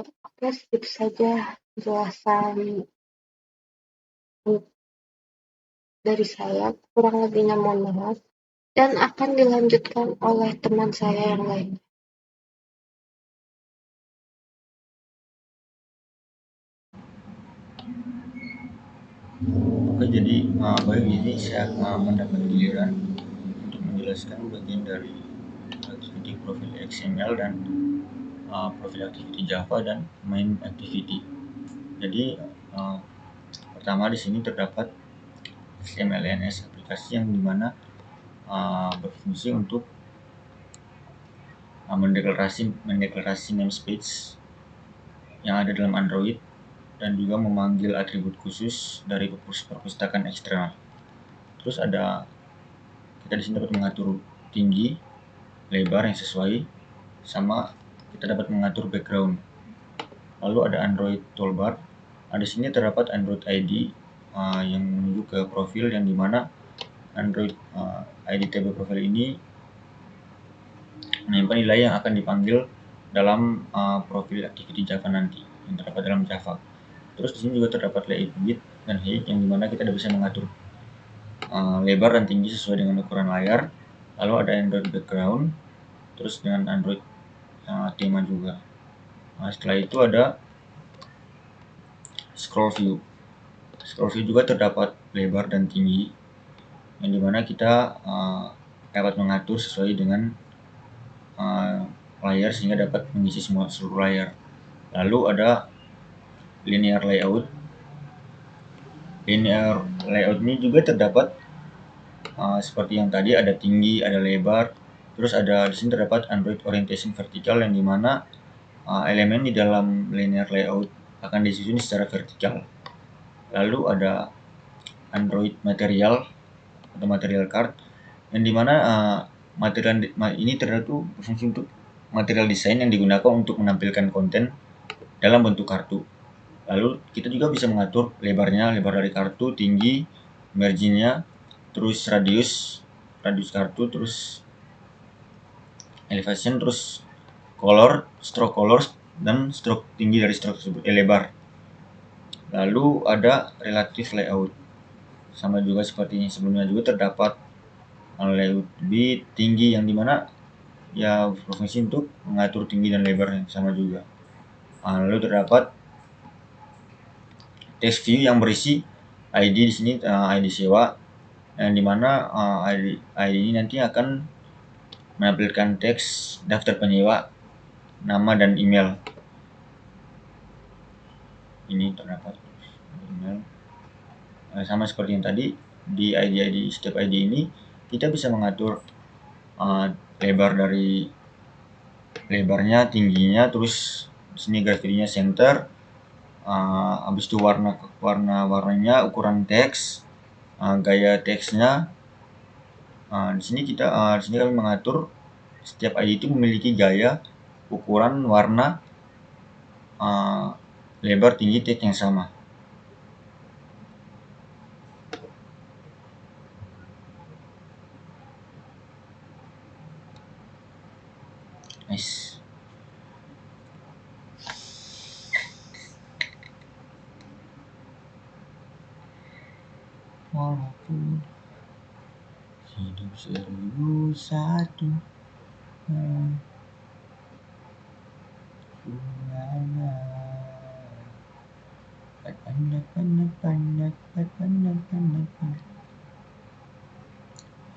Oke, skip saja penjelasan dari saya, kurang lebihnya mohon maaf, dan akan dilanjutkan oleh teman saya yang lain. Oke, jadi baik ini saya mendapat giliran untuk menjelaskan bagian dari activity profil XML dan profil activity Java dan main activity. Jadi pertama di sini terdapat XMLNS aplikasi yang dimana berfungsi untuk mendeklarasi namespace yang ada dalam Android dan juga memanggil atribut khusus dari perpustakaan eksternal. Terus kita di sini dapat mengatur tinggi, lebar yang sesuai, sama kita dapat mengatur background. Lalu ada Android toolbar. Di sini terdapat Android ID yang menuju ke profil yang dimana Android ID table profil ini menyimpan nilai yang akan dipanggil dalam profil activity Java nanti yang terdapat dalam Java. Terus di sini juga terdapat layout width dan height yang dimana kita bisa mengatur lebar dan tinggi sesuai dengan ukuran layar. Lalu ada Android background, terus dengan Android tema juga. Setelah itu ada scroll view. Scroll view juga terdapat lebar dan tinggi yang dimana kita dapat mengatur sesuai dengan layar sehingga dapat mengisi seluruh layar. Lalu ada linear layout. Linear layout ini juga terdapat seperti yang tadi, ada tinggi, ada lebar. Terus ada di sini terdapat Android orientation vertikal yang dimana elemen di dalam linear layout akan disusun secara vertikal. Lalu ada Android material atau material card yang dimana material ini terdapat berfungsi untuk material desain yang digunakan untuk menampilkan konten dalam bentuk kartu. Lalu kita juga bisa mengatur lebar dari kartu, tinggi, marginnya, terus radius kartu, terus elevation, terus stroke color, dan stroke tinggi dari stroke tersebut, lebar. Lalu ada relative layout. Sama juga seperti yang sebelumnya juga terdapat layout lebih tinggi yang dimana ya berfungsi untuk mengatur tinggi dan lebar yang sama juga. Lalu terdapat text view yang berisi ID di sini, ID sewa, yang dimana ID ini nanti akan menampilkan teks daftar penyewa, nama dan email. Ini terdapat email. Sama seperti yang tadi, di setiap ID ini kita bisa mengatur lebarnya, tingginya, terus di sini grafinya center, habis itu warnanya, ukuran teks, gaya teksnya. Di sini kami mengatur setiap ID itu memiliki gaya, ukuran, warna, lebar, tinggi teks yang sama. Nice. Walaupun hidup 1001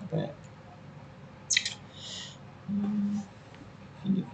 apa ya, video.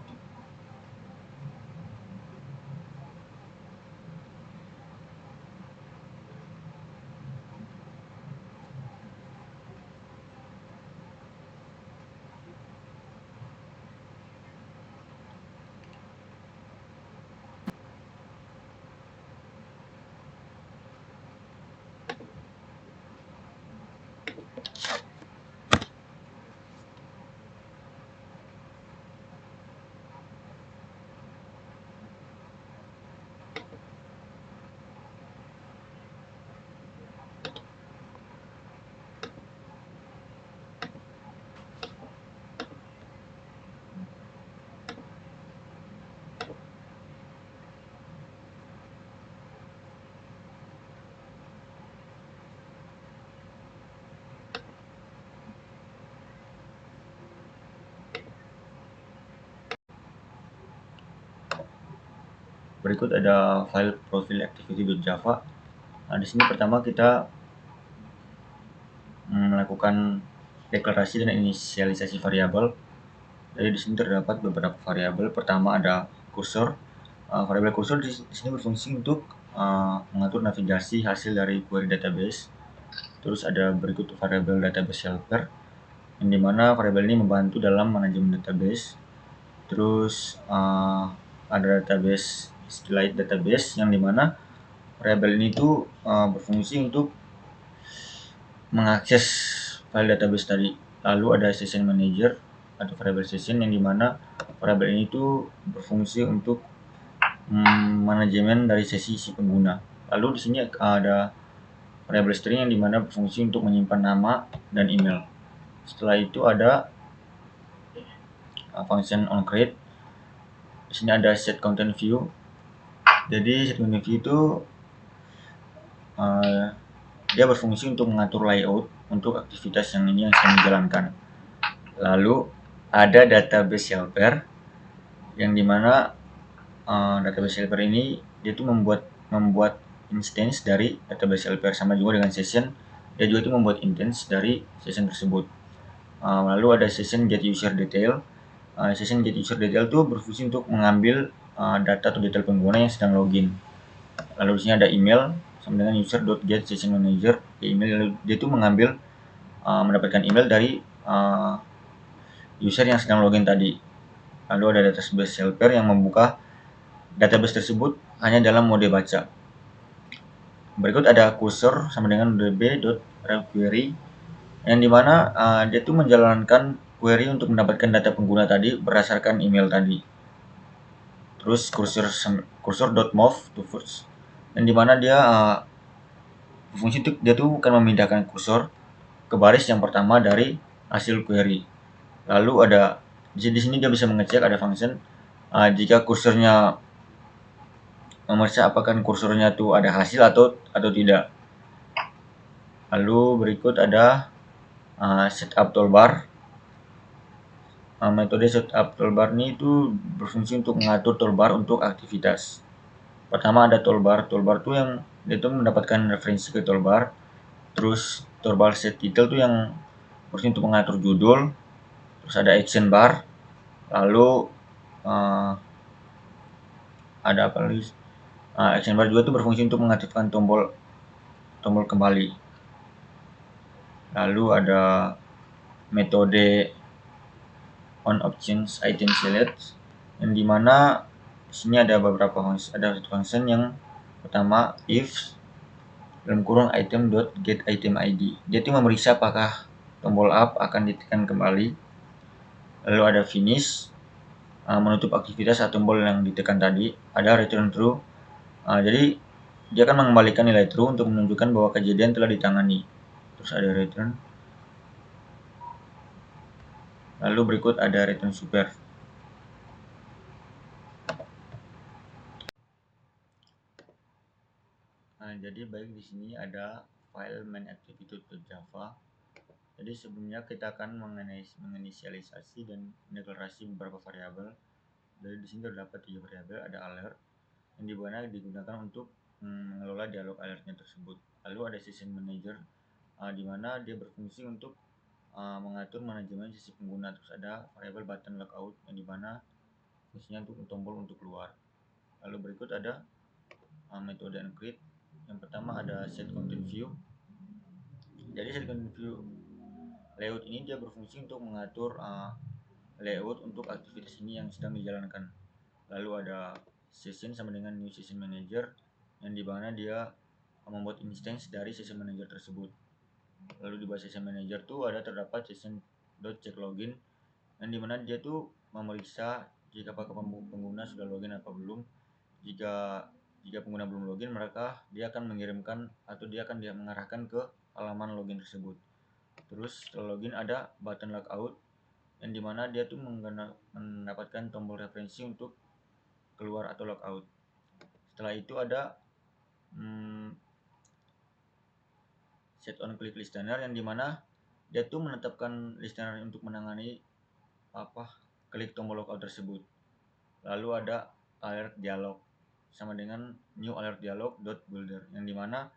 Berikut ada file profile activity.java. Nah, di sini pertama kita melakukan deklarasi dan inisialisasi variabel. Jadi di sini terdapat beberapa variabel. Pertama ada kursor. Variabel kursor di sini berfungsi untuk mengatur navigasi hasil dari query database. Terus ada berikut variabel database helper, yang dimana variabel ini membantu dalam manajemen database. Terus ada database SQLite database, yang dimana variabel ini tuh berfungsi untuk mengakses file database tadi. Lalu ada session manager atau variabel session, yang dimana variabel ini tuh berfungsi untuk manajemen dari sesi si pengguna. Lalu di sini ada variabel string, yang dimana berfungsi untuk menyimpan nama dan email. Setelah itu ada function onCreate. Di sini ada set content view. Jadi set content view itu dia berfungsi untuk mengatur layout untuk aktivitas yang ini yang sedang dijalankan. Lalu ada database helper, yang dimana database helper ini dia itu membuat instance dari database helper, sama juga dengan session. Dia juga itu membuat instance dari session tersebut. Lalu ada session get user detail. Session get user detail itu berfungsi untuk mengambil data atau detail pengguna yang sedang login. Lalu di sini ada email sama dengan user.get session manager email. Lalu dia itu mengambil mendapatkan email dari user yang sedang login tadi. Lalu ada database helper yang membuka database tersebut hanya dalam mode baca. Berikut ada cursor sama dengan db.query, yang dimana dia itu menjalankan query untuk mendapatkan data pengguna tadi berdasarkan email tadi. Terus cursor.move to first, yang dimana dia berfungsi untuk dia tuh akan memindahkan kursor ke baris yang pertama dari hasil query. Lalu ada di sini dia bisa mengecek, ada function jika kursornya memeriksa apakah kursornya tuh ada hasil atau tidak. Lalu berikut ada setup toolbar. Metode setup toolbar ini itu berfungsi untuk mengatur toolbar untuk aktivitas. Pertama ada toolbar. Toolbar tuh yang itu mendapatkan referensi ke toolbar. Terus toolbar set title tuh yang berfungsi untuk mengatur judul. Terus ada action bar. Lalu ada apa lagi? Action bar juga tuh berfungsi untuk mengaktifkan tombol kembali. Lalu ada metode on options item select, yang dimana di sini ada beberapa function. Yang pertama if dalam kurung item.get item id, dia itu memeriksa apakah tombol up akan ditekan kembali. Lalu ada finish, menutup aktivitas atau tombol yang ditekan tadi. Ada return true, jadi dia akan mengembalikan nilai true untuk menunjukkan bahwa kejadian telah ditangani. Terus ada return. Lalu berikut ada return super. Jadi baik di sini ada file main activity.java, Jadi sebelumnya kita akan menginisialisasi dan deklarasi beberapa variabel. Jadi di sini terdapat 3 variabel, ada alert yang dimana digunakan untuk mengelola dialog alertnya tersebut. Lalu ada session manager di mana dia berfungsi untuk mengatur manajemen sisi pengguna. Terus ada variabel button logout yang dimana fungsinya untuk tombol untuk keluar. Lalu berikut ada metode encrypt. Yang pertama ada set content view. Jadi set content view layout ini dia berfungsi untuk mengatur layout untuk aktivitas ini yang sedang dijalankan. Lalu ada session sama dengan new session manager yang dimana dia membuat instance dari session manager tersebut. Lalu di bawah session manager tuh ada terdapat session.checkLogin yang dimana dia tuh memeriksa jika pengguna sudah login apa belum. Jika pengguna belum login, maka dia akan mengirimkan atau dia akan mengarahkan ke halaman login tersebut. Terus setelah login ada button logout yang dimana dia tuh mendapatkan tombol referensi untuk keluar atau logout. Setelah itu ada set on click listener yang dimana dia tuh menetapkan listener untuk menangani klik tombol logout tersebut. Lalu ada alert dialog sama dengan new alert dialog .builder yang dimana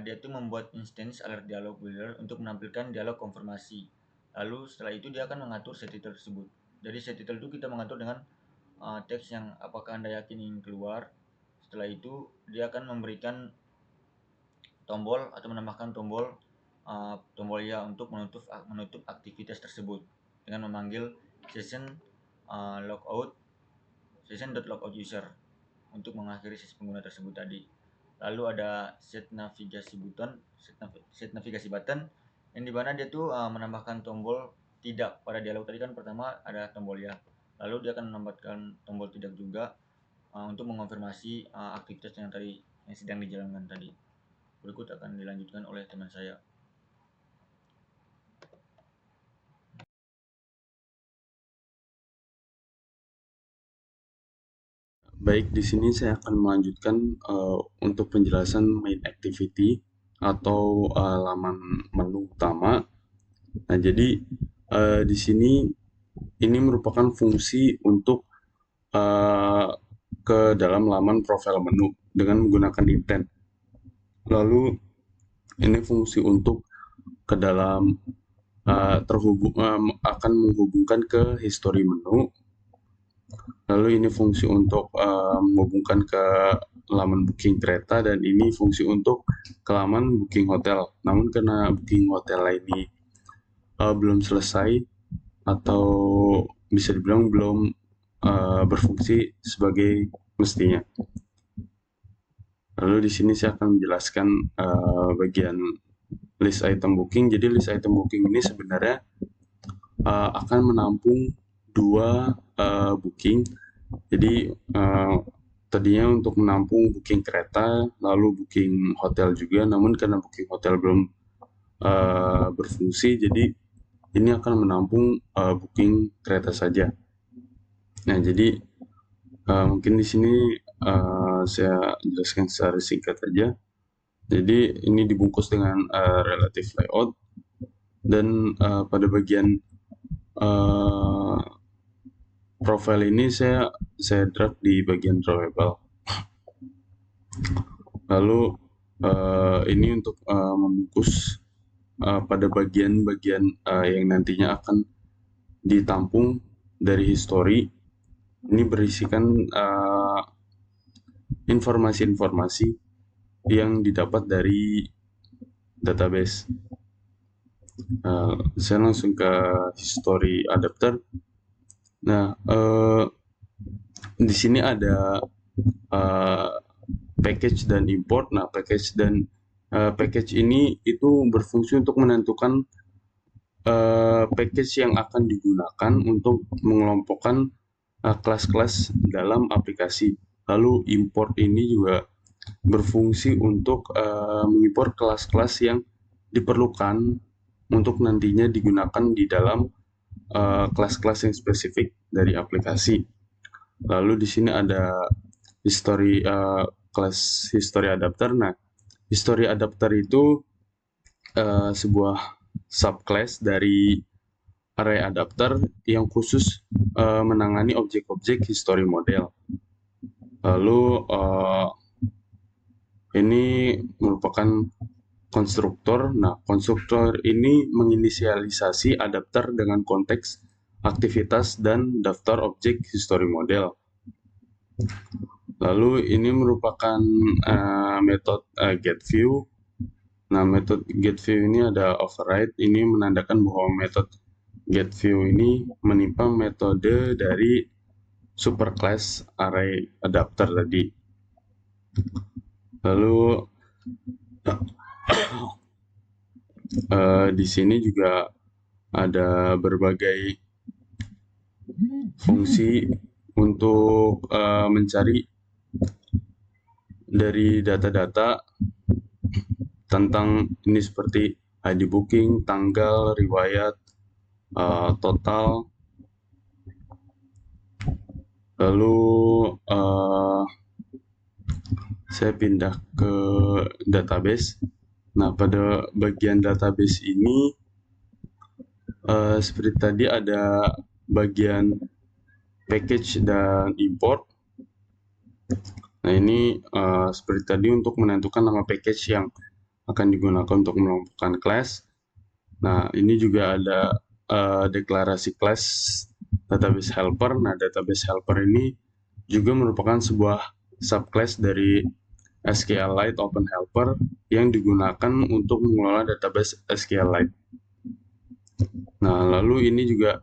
dia tuh membuat instance alert dialog builder untuk menampilkan dialog konfirmasi. Lalu setelah itu dia akan mengatur set title tersebut. Jadi set title itu kita mengatur dengan teks yang apakah Anda yakin ingin keluar. Setelah itu dia akan memberikan tombol atau menambahkan tombol ya untuk menutup aktivitas tersebut dengan memanggil session.logout user untuk mengakhiri sesi pengguna tersebut tadi. Lalu ada set navigasi button yang dimana dia tuh menambahkan tombol tidak. Pada dialog tadi kan pertama ada tombol ya, lalu dia akan menambahkan tombol tidak juga untuk mengonfirmasi aktivitas yang sedang dijalankan tadi. Berikut akan dilanjutkan oleh teman saya. Baik, di sini saya akan melanjutkan untuk penjelasan main activity atau laman menu utama. Nah, jadi di sini ini merupakan fungsi untuk ke dalam laman profile menu dengan menggunakan intent. Lalu ini fungsi untuk ke dalam akan menghubungkan ke history menu. Lalu ini fungsi untuk menghubungkan ke laman booking kereta, dan ini fungsi untuk ke laman booking hotel. Namun karena booking hotel ini belum selesai atau bisa dibilang belum berfungsi sebagai mestinya. Lalu di sini saya akan menjelaskan bagian list item booking. Jadi list item booking ini sebenarnya akan menampung dua booking. Jadi tadinya untuk menampung booking kereta lalu booking hotel juga, namun karena booking hotel belum berfungsi, jadi ini akan menampung booking kereta saja. Nah, jadi mungkin di sini saya jelaskan secara singkat saja. Jadi ini dibungkus dengan relative layout, dan pada bagian profile ini saya drag di bagian drawable. Lalu ini untuk membungkus pada bagian-bagian yang nantinya akan ditampung dari history. Ini berisikan informasi-informasi yang didapat dari database. Saya langsung ke history adapter. Nah, di sini ada package dan import. Nah, package ini itu berfungsi untuk menentukan package yang akan digunakan untuk mengelompokkan kelas-kelas dalam aplikasi. Lalu import ini juga berfungsi untuk mengimport kelas-kelas yang diperlukan untuk nantinya digunakan di dalam kelas-kelas yang spesifik dari aplikasi. Lalu di sini ada kelas history adapter. Nah, history adapter itu subclass dari array adapter yang khusus menangani objek-objek history model. Lalu ini merupakan konstruktor. Nah, konstruktor ini menginisialisasi adapter dengan konteks, aktivitas, dan daftar objek history model. Lalu ini merupakan metode getView. Nah, metode getView ini ada override. Ini menandakan bahwa metode getView ini menimpa metode dari superclass array adapter tadi. Lalu di sini juga ada berbagai fungsi untuk mencari dari data-data tentang ini seperti ID booking, tanggal, riwayat, total. Lalu saya pindah ke database. Nah, pada bagian database ini seperti tadi ada bagian package dan import. Nah, ini seperti tadi untuk menentukan nama package yang akan digunakan untuk menumpukan class. Nah, ini juga ada deklarasi class database helper. Nah, database helper ini juga merupakan sebuah subclass dari SQLite Open Helper yang digunakan untuk mengelola database SQLite. Nah, lalu ini juga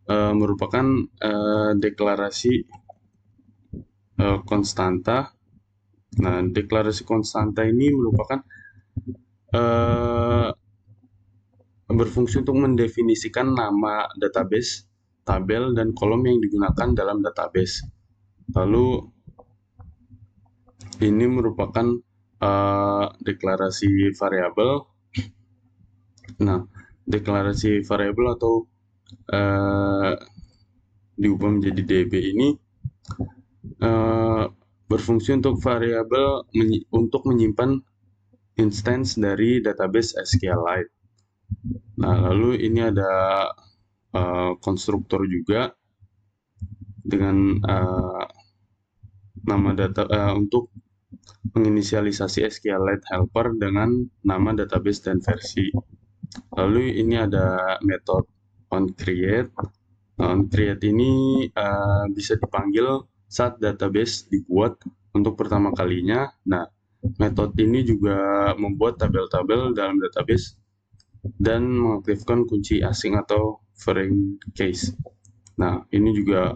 merupakan deklarasi konstanta. Nah, deklarasi konstanta ini merupakan berfungsi untuk mendefinisikan nama database, tabel, dan kolom yang digunakan dalam database. Lalu ini merupakan deklarasi variabel. Nah, deklarasi variabel atau diubah menjadi DB ini berfungsi untuk variabel untuk menyimpan instance dari database SQLite. Nah, lalu ini ada konstruktor juga dengan nama data untuk menginisialisasi SQLite helper dengan nama database dan versi. Lalu ini ada metode onCreate. Nah, onCreate ini bisa dipanggil saat database dibuat untuk pertama kalinya. Nah, metode ini juga membuat tabel-tabel dalam database dan mengaktifkan kunci asing atau foreign case. Nah, ini juga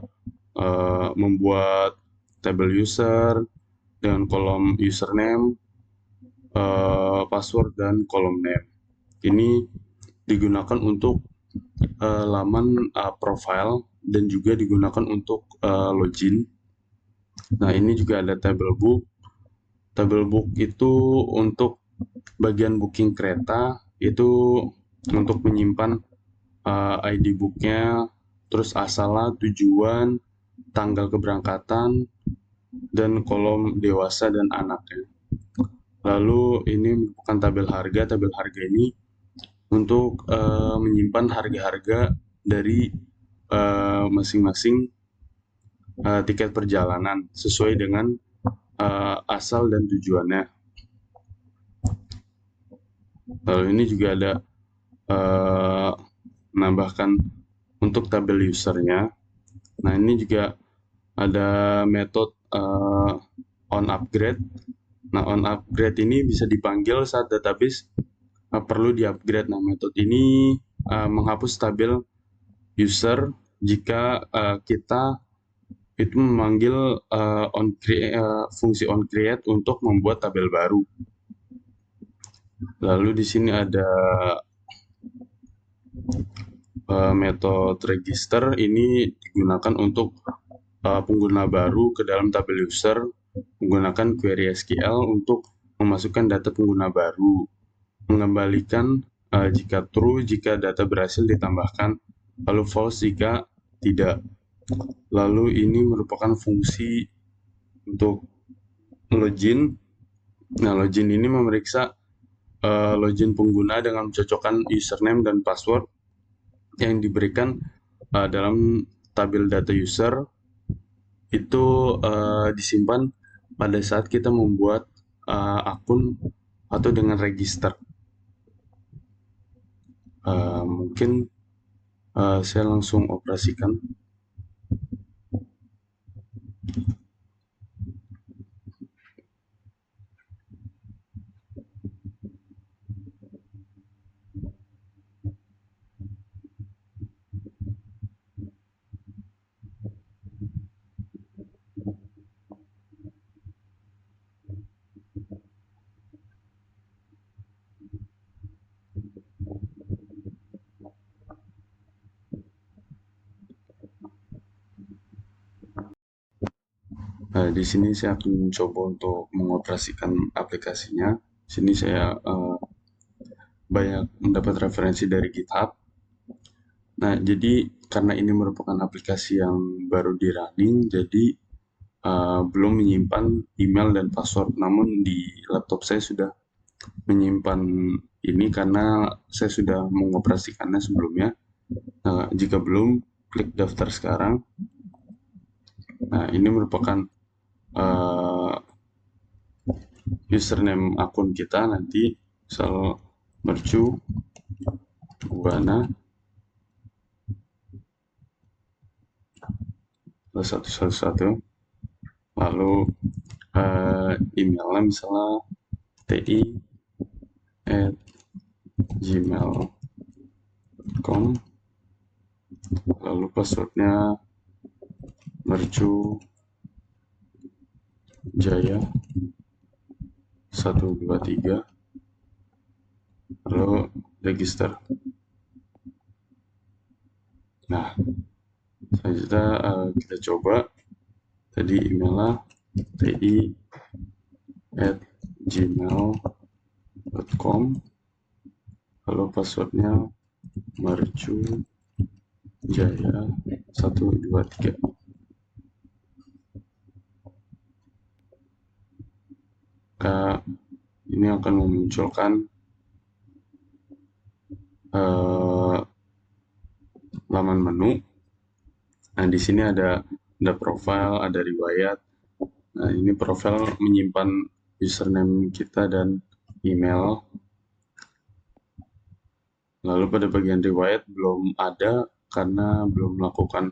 membuat tabel user dengan kolom username, password, dan kolom name. Ini digunakan untuk laman profile dan juga digunakan untuk login. Nah, ini juga ada table book. Table book itu untuk bagian booking kereta, itu untuk menyimpan ID booknya, terus asalnya, tujuan, tanggal keberangkatan, dan kolom dewasa dan anaknya. Lalu ini merupakan tabel harga. Tabel harga ini untuk menyimpan harga-harga dari masing-masing tiket perjalanan sesuai dengan asal dan tujuannya. Lalu ini juga ada menambahkan untuk tabel usernya. Nah, ini juga ada metode onUpgrade. Nah, onUpgrade ini bisa dipanggil saat database perlu diupgrade. Nah, metode ini menghapus tabel user jika kita itu memanggil fungsi onCreate untuk membuat tabel baru. Lalu di sini ada metode register. Ini digunakan untuk pengguna baru ke dalam tabel user menggunakan query SQL untuk memasukkan data pengguna baru, mengembalikan jika true jika data berhasil ditambahkan, lalu false jika tidak. Lalu ini merupakan fungsi untuk login. Nah, login ini memeriksa login pengguna dengan mencocokkan username dan password yang diberikan dalam tabel data user itu disimpan pada saat kita membuat akun atau dengan register. Mungkin saya langsung operasikan. Di sini saya akan mencoba untuk mengoperasikan aplikasinya. Di sini saya banyak mendapat referensi dari GitHub. Nah, jadi karena ini merupakan aplikasi yang baru di running, jadi belum menyimpan email dan password. Namun di laptop saya sudah menyimpan ini karena saya sudah mengoperasikannya sebelumnya. Nah, jika belum, klik daftar sekarang. Nah, ini merupakan username akun kita nanti, misal mercu buana 111, lalu emailnya misalnya ti@gmail.com, lalu passwordnya mercu jaya 123, lalu register. Nah, selanjutnya kita coba. Tadi emailnya ti@gmail.com, lalu passwordnya mercu jaya 123. Ini akan memunculkan laman menu. Nah, di sini ada profile, ada riwayat. Nah, ini profile menyimpan username kita dan email. Lalu pada bagian riwayat belum ada karena belum melakukan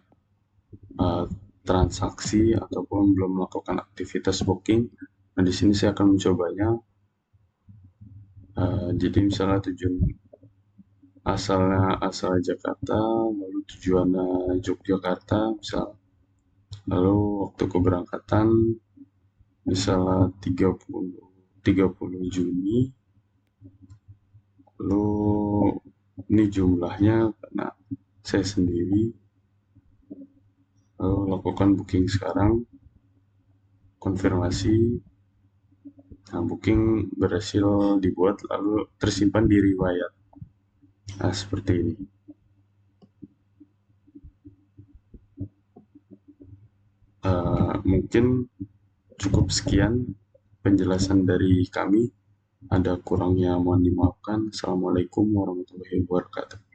transaksi ataupun belum melakukan aktivitas booking. Nah, di sini saya akan mencobanya. Jadi misalnya tujuan asalnya asal Jakarta, lalu tujuannya Yogyakarta, misal. Lalu waktu keberangkatan misalnya 30 Juni. Lalu ini jumlahnya karena saya sendiri. Lalu lakukan booking sekarang, konfirmasi. Nah, booking berhasil dibuat lalu tersimpan di riwayat. Nah, seperti ini. Mungkin cukup sekian penjelasan dari kami. Ada kurangnya mohon dimaafkan. Assalamualaikum warahmatullahi wabarakatuh.